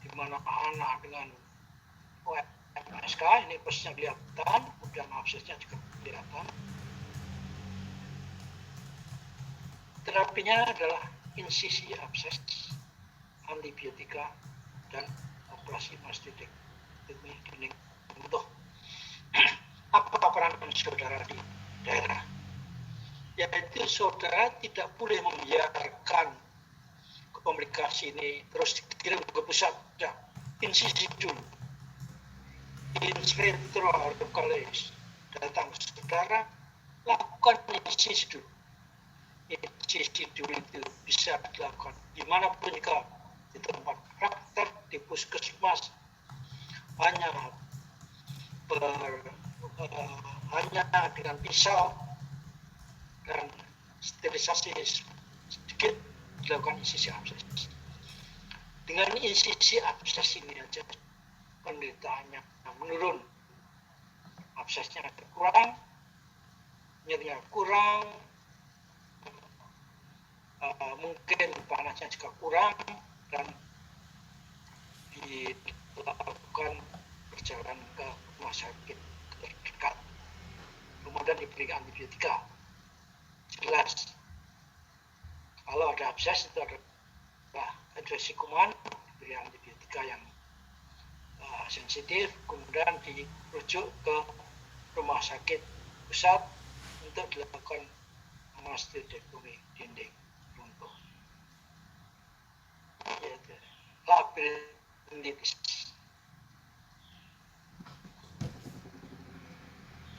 di mana anak dengan OMSK ini posisinya kelihatan, kemudian absesnya juga kelihatan. Terapinya adalah insisi abses, antibiotika, dan operasi mastectomi dinding runtuh. Apa peran saudara di daerah? Yaitu saudara tidak boleh membiarkan komplikasi ini terus dikirim ke pusat, ya, insisi dulu. inspektur Arkalis datang, saudara lakukan ICSID. ICSID itu bisa dilakukan dimanapun juga, di tempat praktek, di puskesmas, hanya dengan pisau dan sterilisasi sedikit dilakukan insisi abses. Dengan insisi abses ini aja penderitaannya menurun, absesnya kurang, nyerinya kurang, mungkin panasnya juga kurang, dan dilakukan perjalanan ke rumah sakit terdekat, kemudian diberi antibiotika. Jelas kalau ada abses itu adalah infeksi kuman, diberi antibiotika yang sensitif, kemudian dirujuk ke rumah sakit pusat untuk dilakukan mastectomi dinding runtuh, yaitu labirinthitis.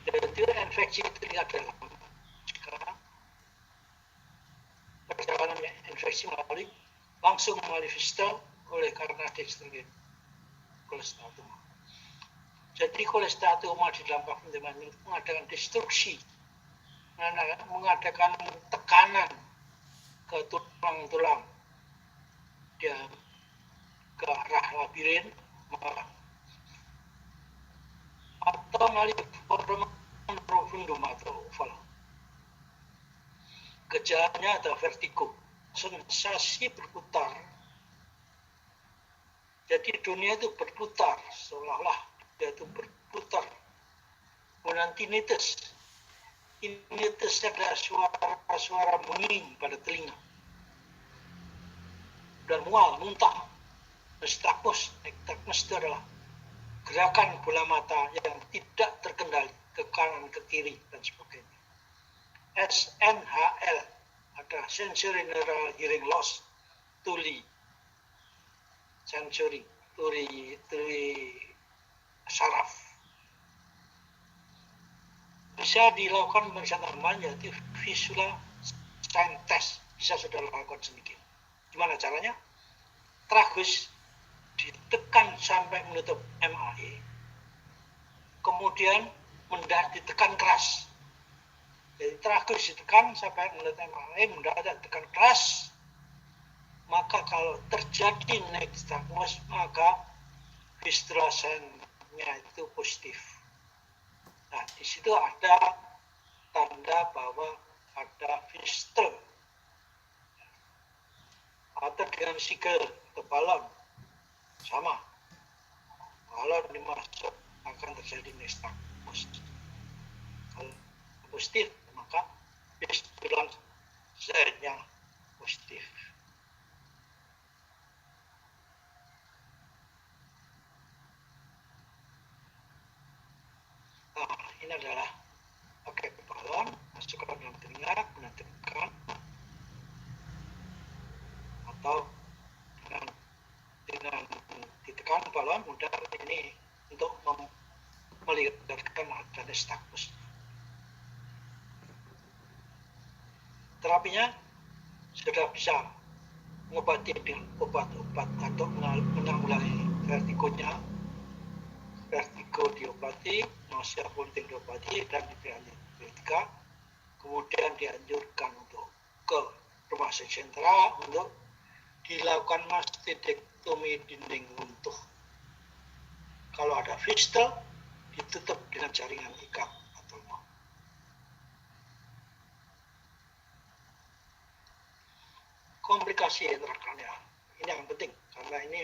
Yaitu infeksi telinga dalam. Sekarang perjalanan infeksi langsung melalui fistula oleh karena dextrogen kolestatoma. Jadi kolestatoma di dalam parenteral itu mengadakan destruksi, mengadakan tekanan ke tulang-tulang, dia ke arah labirin atau melalui foramen profundum atau oval. Gejalanya ada vertigo, sensasi berputar. Jadi dunia itu berputar, seolah-olah dia itu berputar. Kemudian tinnitus. Tinnitus adalah suara bunyi pada telinga. Dan mual, muntah. Nystagmus. Nystagmus itu adalah gerakan bola mata yang tidak terkendali ke kanan, ke kiri, dan sebagainya. SNHL ada sensory neural hearing loss, tuli, sensory, tuli saraf. Bisa dilakukan pemeriksaan tambahan yaitu visual sign test, bisa sudah lakukan sedikit. Gimana caranya? Tragus ditekan sampai menutup MAE, kemudian mendadak ditekan keras. Jadi tragus ditekan sampai menutup MAE, mendadak ditekan keras. Maka kalau terjadi nystagmus, maka fistula sign-nya itu positif. Nah, di situ ada tanda bahwa ada fistula. Atau dengan sigel atau balon, sama. Kalau dimasuk akan terjadi nystagmus. Kalau positif, maka fistula sign-nya positif. Nah, ini adalah pakai balon, masukkan dalam telinga, kemudian tekan, atau dengan ditekan balon, kemudian ini untuk melihatkan ada nystagmus. Terapinya sudah bisa mengobati dengan obat-obat atau menanggulangi vertigonya. Vertigo diobati, nausea vomiting diobati, dan diberi antibiotika. Kemudian dianjurkan untuk ke rumah sakit sentral untuk dilakukan mastectomi dinding runtuh. Kalau ada fistula, ditutup dengan jaringan ikat atau mau. Komplikasi intrakranial ini yang penting karena ini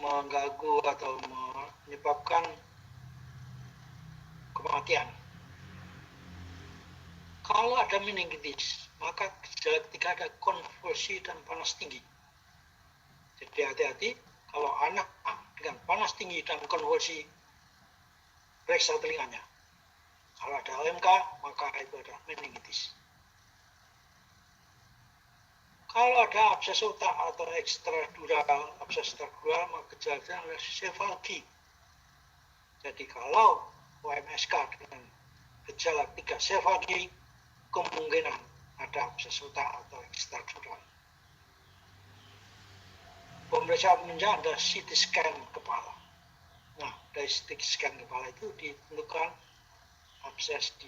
mengganggu atau menyebabkan kematian. Kalau ada meningitis, maka gejala ketiga ada konvulsi dan panas tinggi. Jadi hati-hati kalau anak dengan panas tinggi dan konvulsi, periksa telinganya. Kalau ada OMK, maka itu adalah meningitis. Kalau ada abses otak atau ekstradural, abses ekstradural, maka gejalanya adalah sefalgi. Jadi kalau OMSK dengan gejala 3 sefalgi, kemungkinan ada abses otak atau ekstradural. Pemeriksaan penunjang ada CT scan kepala. Nah, dari CT scan kepala itu ditentukan abses di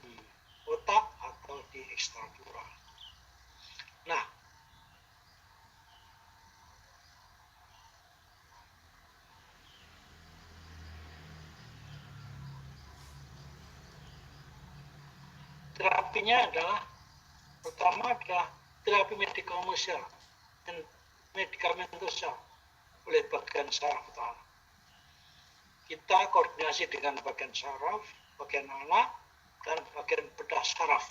otak atau di ekstradural. Nah, terapinya adalah pertama adalah terapi medikamentosa dan medikamentosa oleh bagian saraf utara. Kita koordinasi dengan bagian saraf, bagian anak, dan bagian bedah saraf.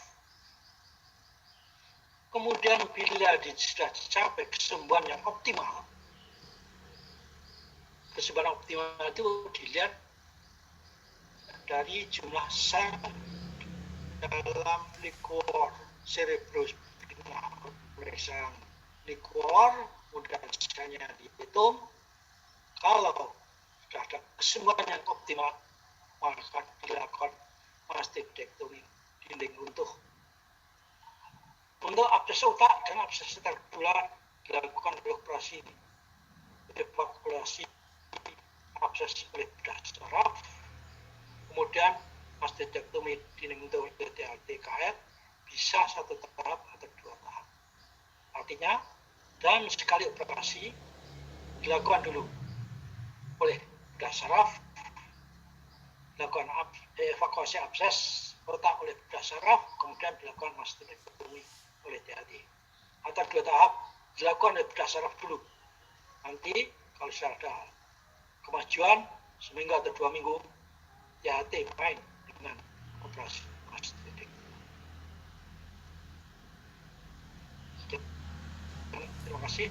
Kemudian bila sudah capai kesembuhan yang optimal, kesembuhan optimal itu dilihat dari jumlah sel dalam liquor cerebrospinal, pemeriksaan liquor, kemudian selnya dihitung. Kalau sudah ada kesembuhan yang optimal, maka dilakukan mastectomy dinding runtuh. Untuk abses otak dan abses cerebral dilakukan operasi evakuasi abses oleh bedah saraf, kemudian mastectomy dinding runtuh TLTKR bisa 1 tahap atau 2 tahap. Artinya, dalam sekali operasi dilakukan dulu oleh bedah saraf, dilakukan evakuasi abses otak oleh bedah saraf, kemudian dilakukan mastectomy oleh THT. Atau 2 tahap dilakukan oleh bedah saraf dulu. Nanti kalau sudah ada kemajuan seminggu atau 2 minggu, THT main dengan operasi mastectomy. Terima kasih.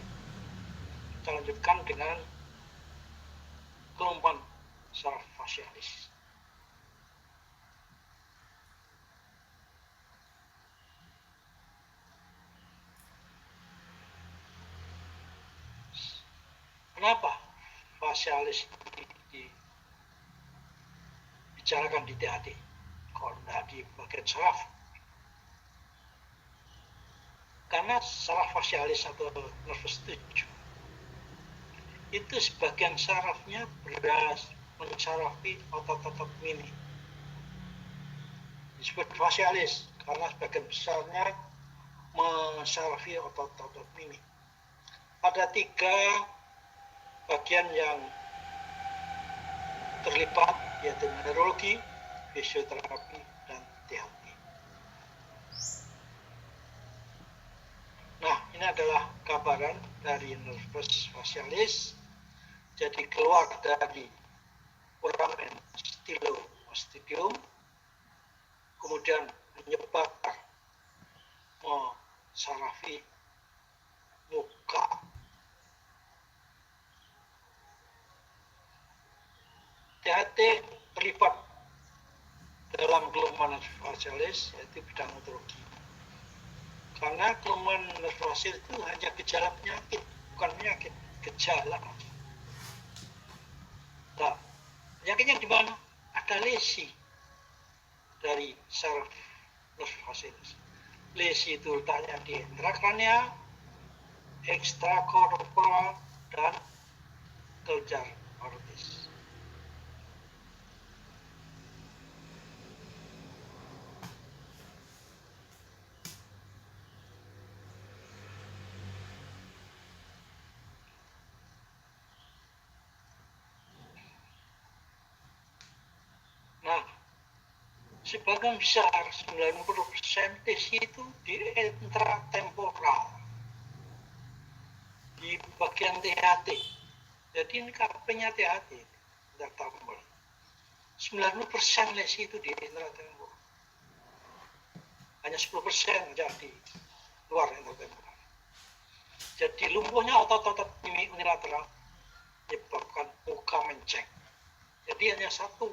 Kita lanjutkan dengan kelumpuhan saraf fasialis. Kenapa fasialis dibicarakan di THT? Kalau tidak di bagian saraf? Karena saraf fasialis atau nervus 7 itu sebagian sarafnya mensarafi otot-otot mini. Disebut fasialis karena sebagian besarnya mensarafi otot-otot mini. Ada 3 bagian yang terlibat, yaitu neurologi, fisioterapi, dan THT. Nah, ini adalah gambaran dari nervus fasialis. Jadi keluar dari foramen stylomastoidium, kemudian menyebar mensarafi muka. THT terlibat dalam kelumpuhan nervus fasialis, yaitu bidang otologi. Karena kelumpuhan nervus fasialis itu hanya gejala penyakit, bukan penyakit, gejala. Nah, penyakitnya di mana? Ada lesi dari saraf nervus fasialis. Lesi itu letaknya di intrakranial, ekstrakorporal, dan kelenjar aortis. Nah, sebagian besar 90% lesi itu di intratemporal, di bagian THT. Jadi ini KP-nya THT, tidak tambah. 90% lesi itu di intratemporal. Hanya 10% saja di luar intratemporal. Jadi lumpuhnya otot-otot unilateral menyebabkan muka menceng. Jadi hanya satu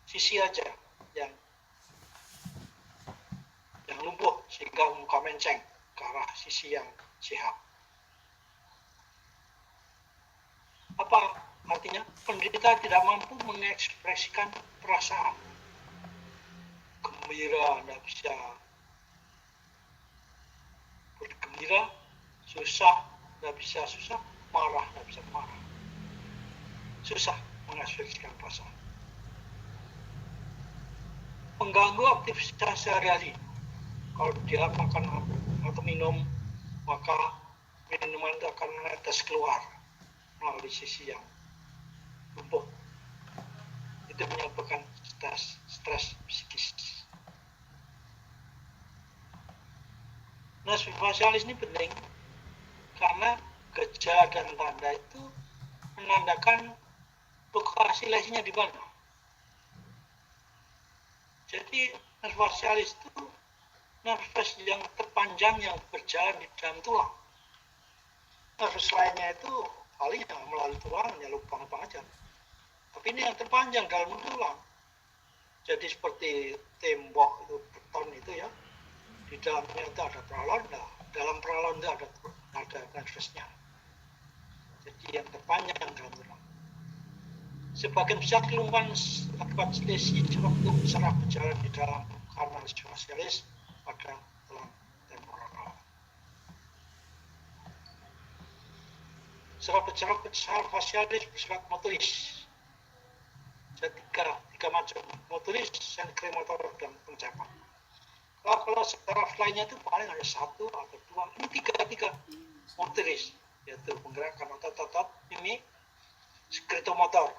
sisi aja yang lumpuh sehingga muka menceng ke arah sisi yang sehat. Apa artinya? Penderita tidak mampu mengekspresikan perasaan. Gembira, tidak bisa bergembira, susah, tidak bisa susah, marah, tidak bisa marah. Susah mengekspresikan perasaan. Mengganggu aktivitas sehari-hari. Kalau dia makan atau minum, maka minuman itu akan menetes keluar melalui sisi yang lumpuh. Itu menyebabkan stres psikis. Nah, spasialis ini penting karena gejala dan tanda itu menandakan lokasi lesinya di mana. Jadi spasialis itu nervus yang terpanjang yang berjalan di dalam tulang. Nervus lainnya itu paling melalui tulang, ya lubang-lubang aja. Tapi ini yang terpanjang dalam tulang. Jadi seperti tembok itu, beton itu ya. Di dalamnya itu ada pralon, nah, dalam pralon itu ada nervusnya. Jadi yang terpanjang dalam tulang. Sebagian besar keluhan akibat lesi sewaktu saraf berjalan di dalam kanal spasialis pada tulang temporal. Saraf spasialis bersifat motoris. Jadi tiga macam: motoris, senkrimotor, dan pencapan. Kalau saraf lainnya itu paling ada satu atau dua. Ini tiga motoris, yaitu menggerakkan otot-otot ini, skritomotor,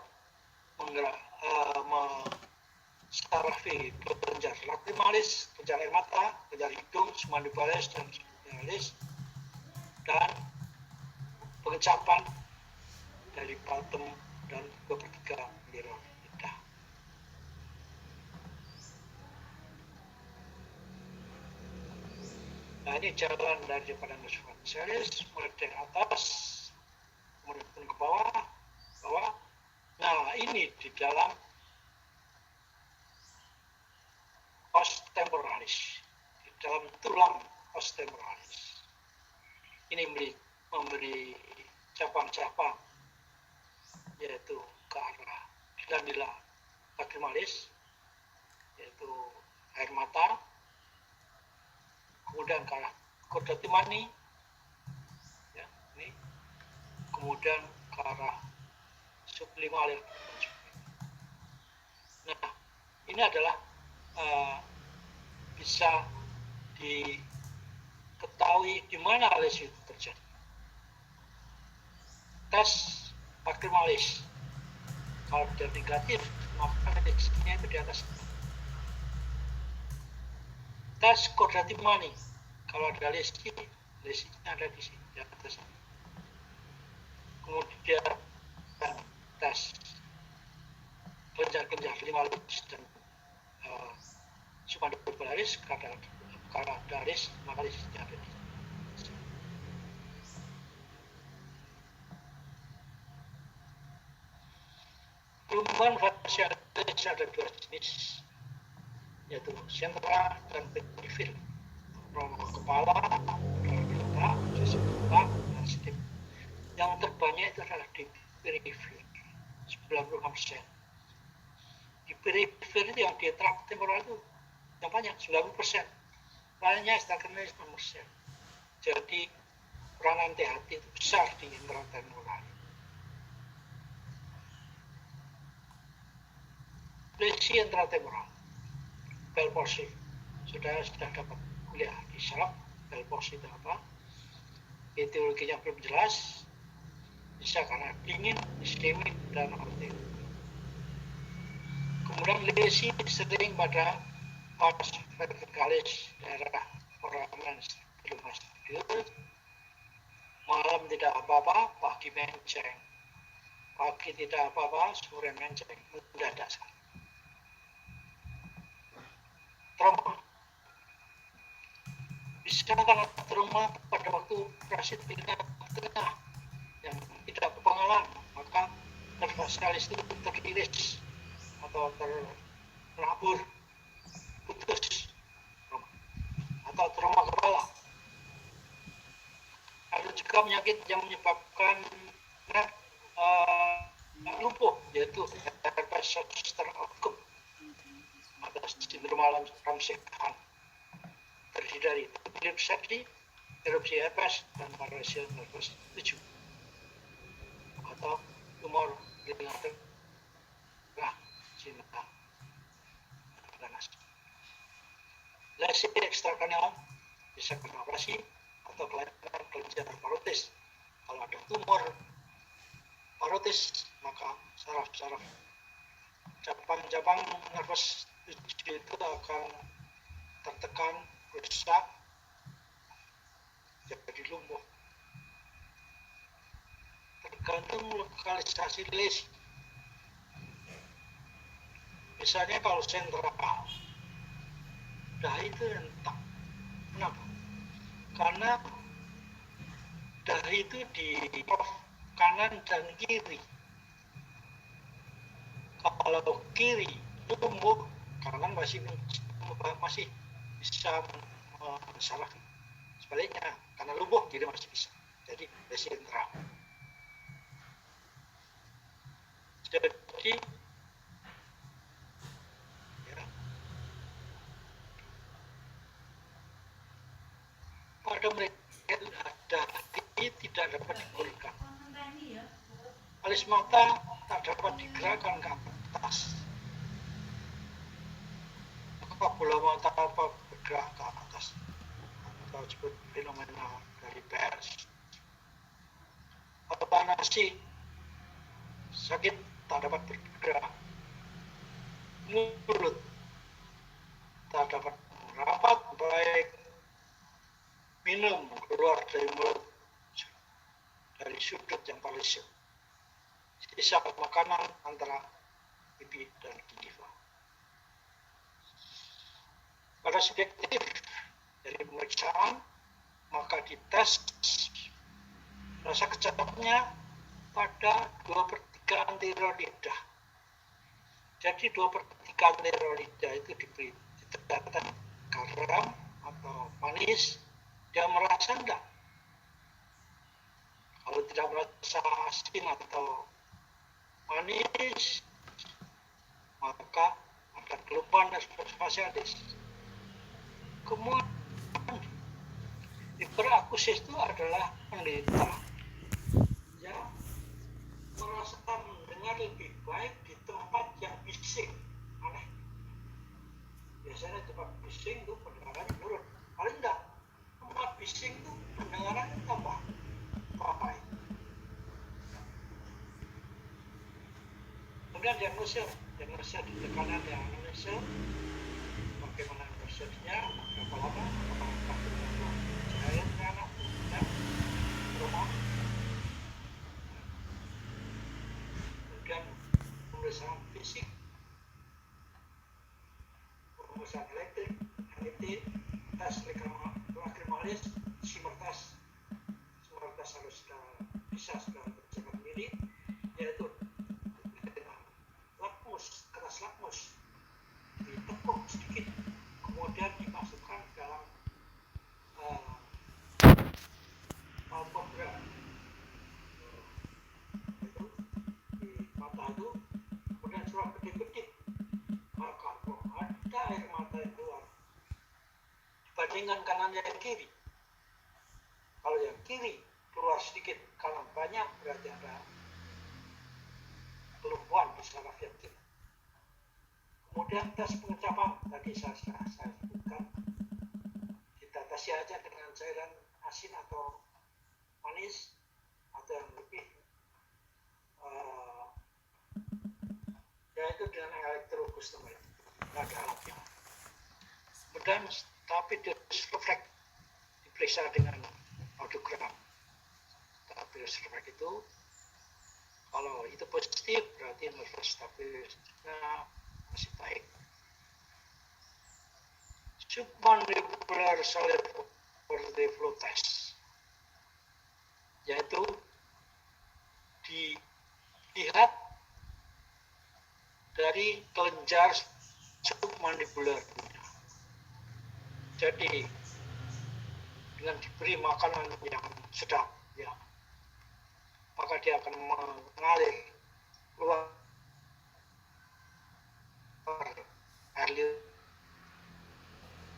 sarafi, kelenjar lacrimalis, kelenjar air mata, kelenjar hidung, mandibulis, dan spinalis, dan pengecapan dari paltem dan ketiga mirror lidah. Nah, ini jalan daripada nervus spasialis mulai dari atas, kemudian ke bawah. Nah, ini di dalam os temporalis, di dalam tulang os temporalis. Ini memberi cabang-cabang, yaitu ke arah glandula lacrimalis, yaitu air mata, kemudian ke arah chorda timani, ya, ini, kemudian ke arah sublimalir. Nah, ini adalah bisa diketahui di mana lesi itu terjadi. Tes lacrimalis, kalau dia negatif, maka lesinya itu di atas. Tes chorda timani, kalau ada lesinya ada di sini, di atas. Kemudian tes kelenjar limalis dan submandibularis, caradaris, maka lesinya ada di sini. Kelumpuhan spasialis ada dua jenis, yaitu sentra dan periferi. Trauma kepala, otak, sisi otak, dan sistem. Yang terbanyak itu adalah di periferi, 96%. Di periferi itu yang di trakt temporal itu yang banyak, 90%. Lainnya sekitar 6%. Jadi peranan THT itu besar di intratemporal. Lesi intratemporal, Bell palsy. Saudara sudah dapat kuliah di saraf. Bell palsy itu apa? Etiologinya belum jelas, bisa karena dingin, iskemik, dan arteri. Kemudian lesi sering pada pars verticalis, daerah foramen sternum. Malam tidak apa-apa, pagi menceng. Pagi tidak apa-apa, sore menceng. Mendadak sekali. Trauma bisa karena trauma pada waktu operasi telinga tengah yang tidak berpengalaman, maka nervus spasialis itu teriris atau terlabur, putus, atau trauma kepala. Ada juga penyakit yang menyebabkan yaitu herpes zoster akut atau sindrom Ramsey-Hunt, terdiri dari epilepsi, erupsi herpes, dan paralisa nervus 7 atau tumor telinga tengah Cina ganas. Lesi ekstrakranial bisa karena operasi atau kelainan kelenjar parotis. Kalau ada tumor parotis, maka saraf-saraf cabang-cabang nervus 7 itu akan tertekan, rusak, jadi lumpuh. Tergantung lokalisasi lesi. Misalnya kalau sentral, dahi itu rentak. Kenapa? Karena dahi itu di kanan dan kiri. Kalau kiri lumpuh, kanan masih bisa salah. Sebaliknya, karena lumpuh kiri masih bisa. Jadi lesi sentral. Jadi ya, pada mereka dahi tidak dapat digulirkan. Alis mata tak dapat digerakkan ke atas. Maka bola mata apa bergerak ke atas. Kita sebut fenomena dari pers. Apa nasi sakit tak dapat bergerak. Mulut tak dapat merapat, baik minum keluar dari mulut dari sudut yang paling sisa makanan antara pipi dan gingiva. Pada subjektif dari pemeriksaan, maka dites rasa kecapnya pada 2/3 anterior lidah. Jadi 2/3 anterior lidah itu diberi catatan garam atau manis. Dia merasa enggak? Kalau tidak merasa asin atau manis, maka ada kelumpuhan nervus facialis. Kemudian hiperakusis itu adalah penderita yang merasa mendengar lebih baik di tempat yang bising. Aneh. Biasanya tempat bising itu pendengaran menurun. Paling enggak, tempat bising itu pendengaran tambah baik. Kemudian diagnosa di tekanan yang inisial, bagaimana prosesnya, berapa lama, apakah cair anak, rumah. Kemudian pemeriksaan fisik, pemeriksaan elektrik, NIT, tes lacrimalis, simertas harus bisa sudah berjalan sendiri, yaitu kertas lakmus ditekuk sedikit, kemudian dimasukkan dalam palpebra itu di mata itu, kemudian sudah kedip-kedip, maka ada air mata yang keluar dibandingkan kanan yang kiri. Kalau yang kiri keluar sedikit, kanan banyak, berarti ada kelumpuhan di saraf yang kiri. Kemudian tes pengecapan tadi saya sebutkan, kita tes aja dengan cairan asin atau manis atau yang lebih yaitu dengan elektrogustometri, ada alatnya. Kemudian tapi refleks diperiksa dengan audiogram. Tapi refleks itu kalau itu positif berarti nervus stabilisnya masih baik. Submandibular salivary flow test, yaitu dilihat dari kelenjar submandibular. Jadi dengan diberi makanan yang sedap, ya, maka dia akan mengalir keluar early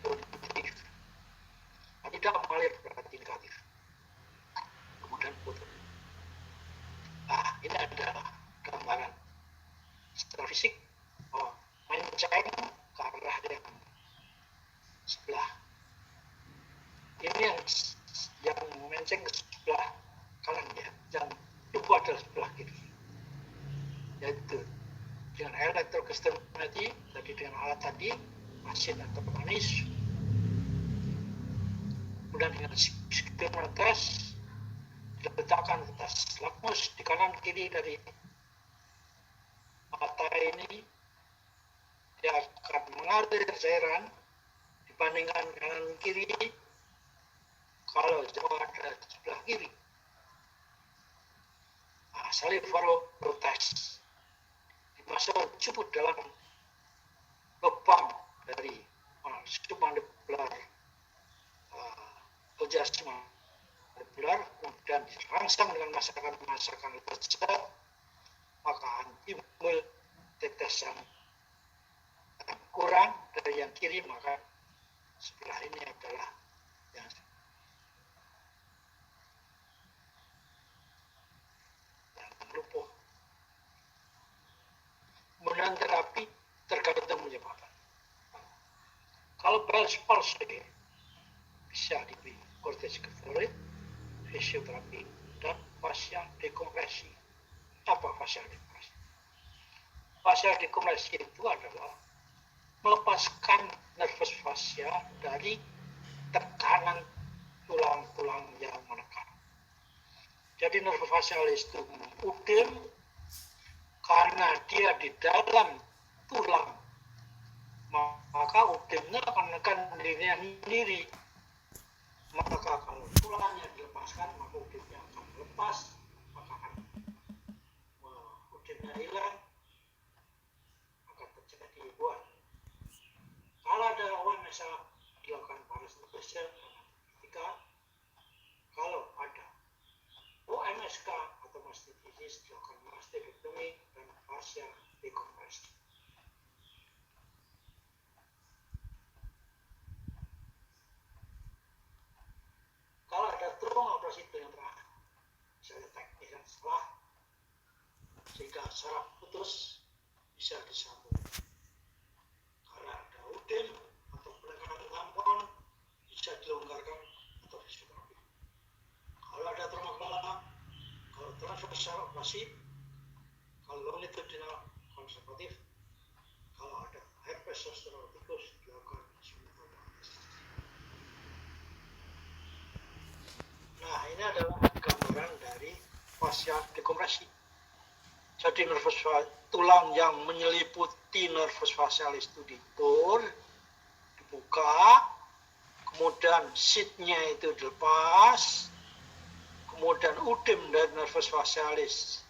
positif. Tidak mengalir berarti negatif. Kemudian putus. Nah, ini adalah gambaran secara fisik. Menceng ke arah yang sebelah. Ini yang menceng ke sebelah kanan ya, yang itu adalah sebelah kiri. Yaitu dengan elektrokristalografy tadi dengan alat tadi asin atau manis, kemudian dengan psikiometrics diletakkan di atas lakmus di kanan kiri dari mata ini, dia akan mengalir cairan dibandingkan kanan kiri kalau jauh ada di sebelah kiri. Nah, salivoroprotes dimasuk jemput dalam lubang dari submandibular mandibular, kemudian dirangsang dengan masakan lezat, maka timbul tetesan kurang dari yang kiri, maka sebelah ini adalah yang lumpuh. Kemudian terapi tergantung penyebabnya. Kalau Bell's palsy bisa diberi kortikosteroid, fisioterapi, dan fascia dekompresi. Apa fascia dekompresi? Fascia dekompresi itu adalah melepaskan nervus fascia dari tekanan tulang-tulang yang menekan. Jadi nervus fascialis itu udem karena dia di dalam tulang, maka udemnya akan menekan dirinya sendiri. Maka kalau tulangnya dilepaskan, maka udemnya akan lepas, maka akan udemnya hilang, akan terjadi buat. Kalau ada orang misalnya dilakukan parasintesia ketika kalau ada OMSK atau mastitis dilakukan mastektomi dan fascia dekompresi. Kalau ada trauma operasi yang terakhir, misalnya teknis yang salah sehingga saraf putus, bisa disambung. Kalau ada udem atau penekanan tampon, bisa dilonggarkan atau fisioterapi. Kalau ada trauma kepala, kalau transversal operasi, kalau longitudinal konservatif, kalau ada herpes zoster tikus dilakukan simultaneous. Nah, ini adalah gambaran dari fascia dekompresi. Jadi nervus tulang yang menyeliputi nervus fascialis itu dibuka, kemudian sheath-nya itu dilepas, kemudian udem dari nervus fascialis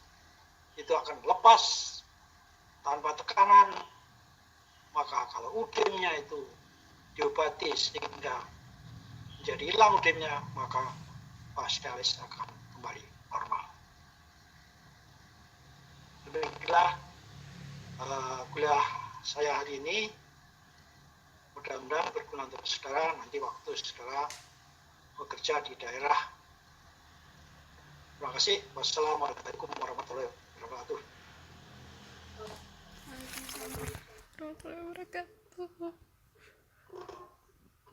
itu akan lepas tanpa tekanan. Maka kalau udemnya itu diobati sehingga menjadi hilang udemnya, maka fascialis akan kembali normal. Demikianlah kuliah saya hari ini. Mudah-mudahan berguna untuk saudara nanti waktu saudara bekerja di daerah. Terima kasih. Wassalamualaikum warahmatullahi wabarakatuh. Waalaikumsalam warahmatullahi wabarakatuh.